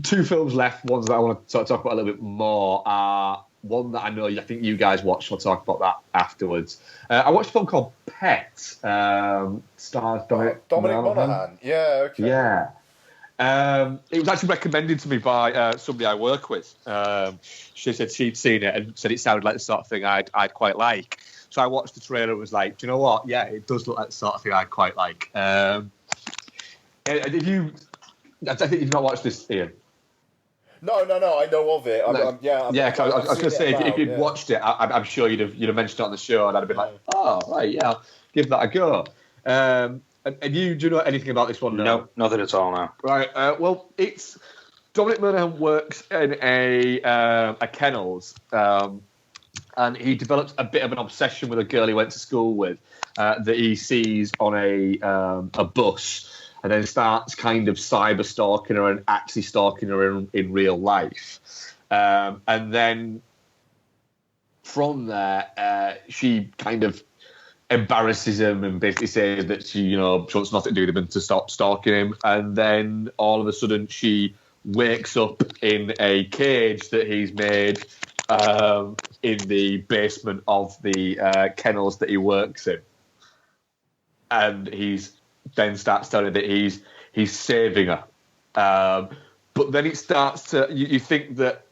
Two films left. Ones that I want to talk about a little bit more are one that I think you guys watched. We'll talk about that afterwards. I watched a film called Pet. Stars Dominic Monaghan. Yeah, okay. Yeah. It was actually recommended to me by somebody I work with. She said she'd seen it and said it sounded like the sort of thing I'd quite like. So I watched the trailer and was like, do you know what? Yeah, it does look like the sort of thing I'd quite like. I think you've not watched this, Ian. No, I know of it. I was going to say, if you'd watched it, I'm sure you'd have mentioned it on the show, and I'd have been like, oh, right, yeah, I'll give that a go. And do you know anything about this one? No, nothing at all now. Right, well, it's Dominic Monaghan works in a kennels, and he develops a bit of an obsession with a girl he went to school with that he sees on a bus, and then starts kind of cyber stalking her and actually stalking her in real life. And then from there, she kind of embarrasses him and basically says that she wants nothing to do with him and to stop stalking him. And then all of a sudden she wakes up in a cage that he's made in the basement of the kennels that he works in. and he's then starts telling that he's saving her. But then it starts to you think that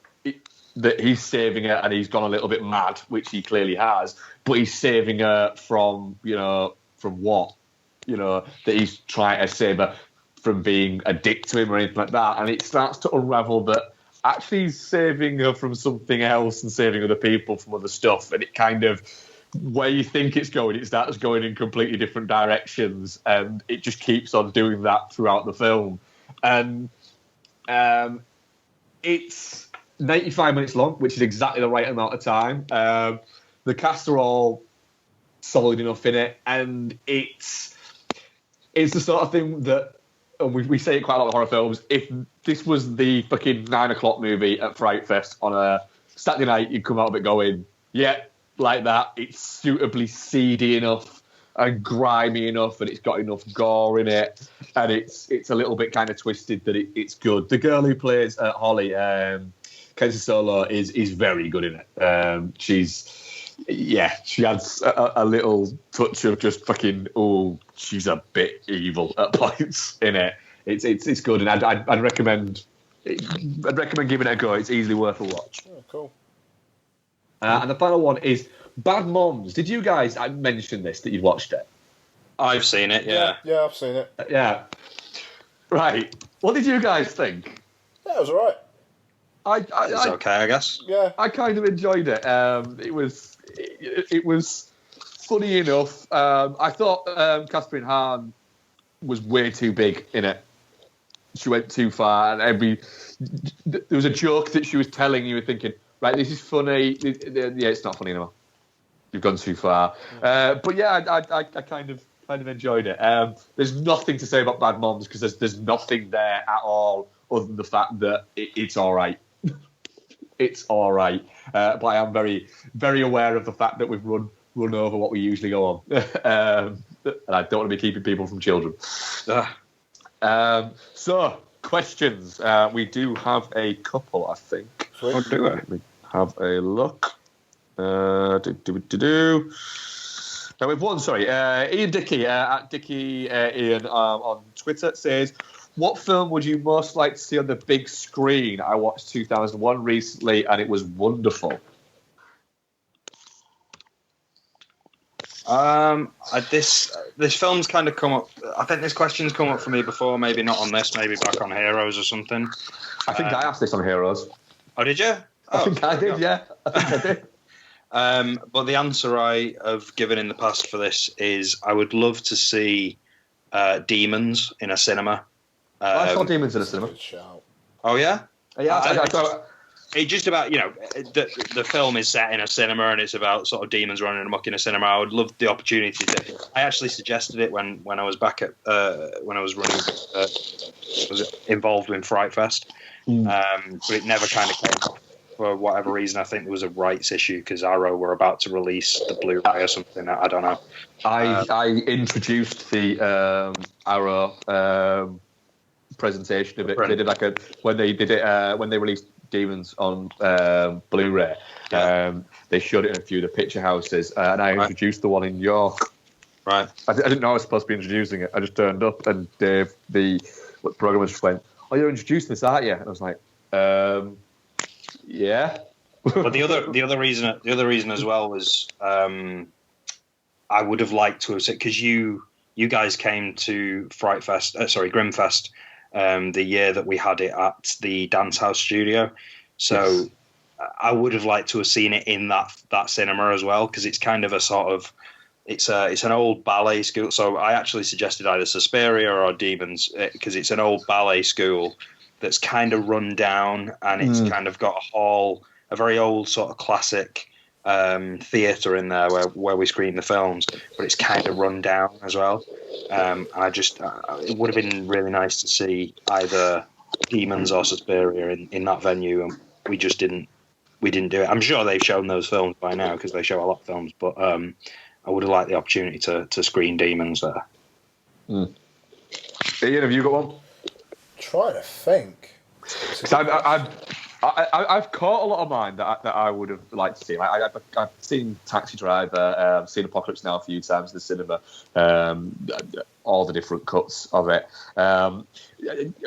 he's saving her and he's gone a little bit mad, which he clearly has. But he's saving her from from what? That he's trying to save her from being a dick to him or anything like that. And it starts to unravel that actually he's saving her from something else and saving other people from other stuff. And it kind of, where you think it's going, it starts going in completely different directions. And it just keeps on doing that throughout the film. And it's 95 minutes long, which is exactly the right amount of time. The cast are all solid enough in it. And it's the sort of thing that, and we say it quite a lot with horror films, if this was the fucking 9 o'clock movie at Fright Fest on a Saturday night, you'd come out of it going, yeah, like that. It's suitably seedy enough and grimy enough, and it's got enough gore in it, and it's a little bit kind of twisted that it's good. The girl who plays Holly, Kenzie Solo, is very good in it. She adds a little touch of just fucking, she's a bit evil at points in it. It's good, and I'd recommend giving it a go. It's easily worth a watch. Oh, cool. And the final one is Bad Moms. Did you guys mention this, that you'd watched it? I've seen it, yeah. Yeah, I've seen it. Yeah. Right. What did you guys think? Yeah, it was all right. It's okay, I guess. Yeah. I kind of enjoyed it. It was funny enough. I thought Catherine Hahn was way too big in it. She went too far, and there was a joke that she was telling. You were thinking, right, this is funny. Yeah, it's not funny anymore. You've gone too far. But yeah, I kind of enjoyed it. There's nothing to say about Bad Moms because there's nothing there at all other than the fact that it's all right. It's all right. But I am very, very aware of the fact that we've run over what we usually go on. And I don't want to be keeping people from children. So, questions. We do have a couple, I think. Or do I? Let me have a look. Now we've one, sorry. Ian Dickey, at Dickey Ian on Twitter, says, what film would you most like to see on the big screen? I watched 2001 recently, and it was wonderful. This film's kind of come up. I think this question's come up for me before. Maybe not on this. Maybe back on Heroes or something. I think I asked this on Heroes. Oh, did you? I think I did. Yeah, I think I did. But the answer I have given in the past for this is I would love to see Demons in a cinema. I saw Demons in a cinema. Oh yeah, yeah. I thought. It just about, the film is set in a cinema and it's about sort of demons running amok in a cinema. I would love the opportunity to. I actually suggested it when I was back at when I was running, was involved in Fright Fest, but it never kind of came off for whatever reason. I think there was a rights issue because Arrow were about to release the Blu-ray or something. I don't know. I introduced the Arrow presentation of it. They did when they released Demons on Blu-ray. They showed it in a few of the picture houses, and I introduced the one in York. Right. I didn't know I was supposed to be introducing it. I just turned up, and Dave, the programmer, just went, "Oh, you're introducing this, aren't you?" And I was like, "Yeah." But the other reason as well was I would have liked to have said, because you guys came to Grimfest. The year that we had it at the Dance House Studio, so yes. I would have liked to have seen it in that cinema as well, because it's kind of a sort of it's an old ballet school. So I actually suggested either Suspiria or Demons because it's an old ballet school that's kind of run down, and it's kind of got a very old sort of classic theatre in there where we screen the films, but it's kind of run down as well. It would have been really nice to see either Demons or Suspiria in that venue, and we didn't do it. I'm sure they've shown those films by now because they show a lot of films, but I would have liked the opportunity to screen Demons there. Ian, have you got one? Trying to think. I've caught a lot of mine that I would have liked to see. I've seen Taxi Driver, seen Apocalypse Now a few times in the cinema, all the different cuts of it. I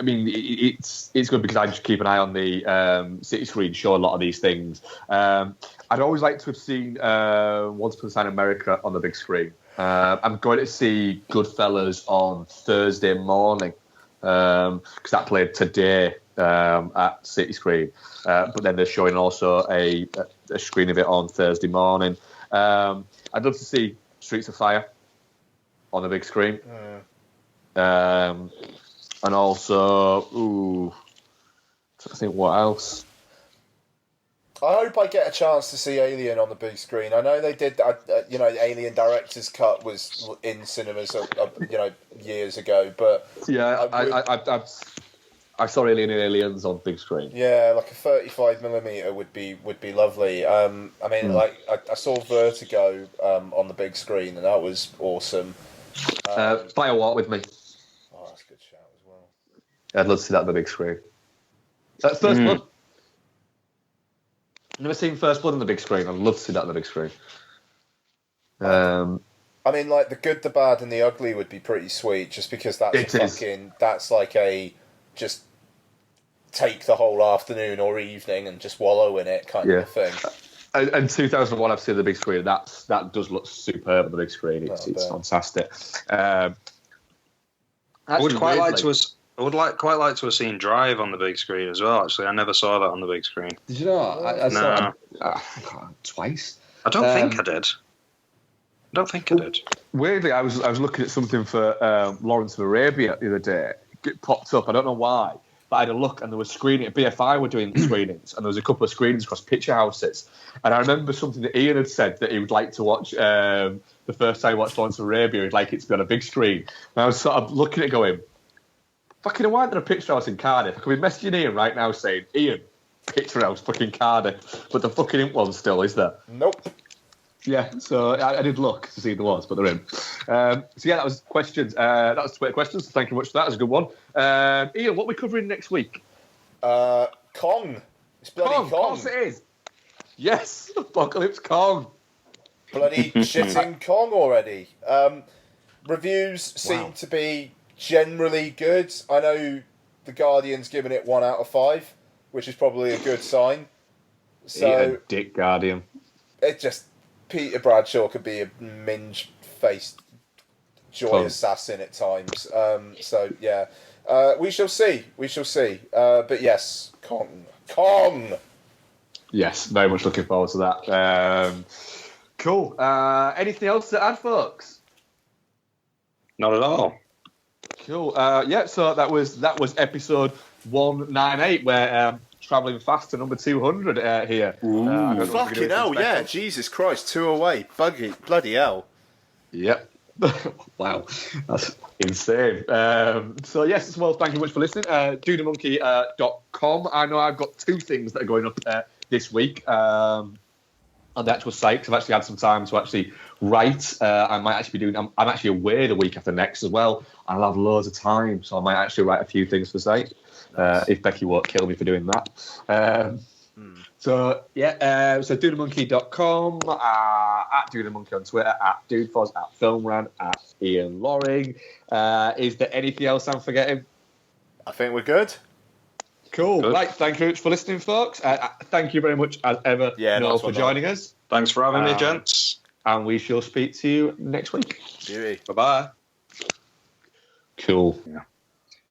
mean, it's good because I just keep an eye on the city screen, show a lot of these things. I'd always like to have seen Once Upon a Time in America on the big screen. I'm going to see Goodfellas on Thursday morning because that played today. At City Screen, but then they're showing also a screen of it on Thursday morning. I'd love to see Streets of Fire on the big screen, and also, I think what else? I hope I get a chance to see Alien on the big screen. I know they did, Alien Director's Cut was in cinemas, years ago, but yeah, I saw Alien and Aliens on big screen. Yeah, like a 35mm would be lovely. I saw Vertigo on the big screen, and that was awesome. Fire Walk with Me. Oh, that's a good shout as well. I'd love to see that on the big screen. First Blood. I've never seen First Blood on the big screen. I'd love to see that on the big screen. The Good, the Bad, and the Ugly would be pretty sweet, just because that's like a just take the whole afternoon or evening and just wallow in it kind of thing. And 2001, I've seen the big screen. That does look superb on the big screen. It's fantastic. I would quite like to have seen Drive on the big screen as well. Actually, I never saw that on the big screen. Did you know? I saw it twice. I don't think I did. Weirdly, I was looking at something for Lawrence of Arabia the other day. It popped up. I don't know why, but I had a look, and there was screening. BFI were doing screenings, and there was a couple of screenings across picture houses. And I remember something that Ian had said that he would like to watch. The first time he watched Lawrence of Arabia, he'd like it to be on a big screen. And I was sort of looking at it going, fucking why isn't there a picture house in Cardiff? I could be messaging Ian right now saying, Ian, picture house, fucking Cardiff. But the fucking imp one still, is there? Nope. Yeah, so I did look to see if there was, but they're in. That was questions. That was Twitter questions. Thank you much for that. That was a good one. Ian, what are we covering next week? Kong. It's bloody Kong. Of course it is. Yes, Apocalypse Kong. Bloody shitting Kong already. Reviews seem to be generally good. I know The Guardian's given it 1 out of 5, which is probably a good sign. So, eat a dick, Guardian. It just... Peter Bradshaw could be a minge-faced joy assassin at times. We shall see. But yes, Kong! Yes, very much looking forward to that. Cool. Anything else to add, folks? Not at all. Cool. So that was episode 198, where... travelling fast to number 200 here. Fucking hell, yeah. Jesus Christ, 2 away. Bloody hell. Yep. Wow. That's insane. Yes, well, thank you much for listening. DudeAndMonkey.com. I know I've got 2 things that are going up this week on the actual site, because I've actually had some time to actually write. I might actually be doing... I'm actually away the week after next as well. I'll have loads of time, so I might actually write a few things for the site. If Becky won't kill me for doing that. So DudeAndMonkey.com, at DudeAndMonkey on Twitter, at DudeFoz, at FilmRant, at Ian Loring. Is there anything else I'm forgetting? I think we're good. Cool. Good. Right, thank you very much for listening, folks. Thank you very much, as ever, Noel, for joining us. Thanks for having me, gents. And we shall speak to you next week. Beauty. Bye-bye. Cool. Yeah.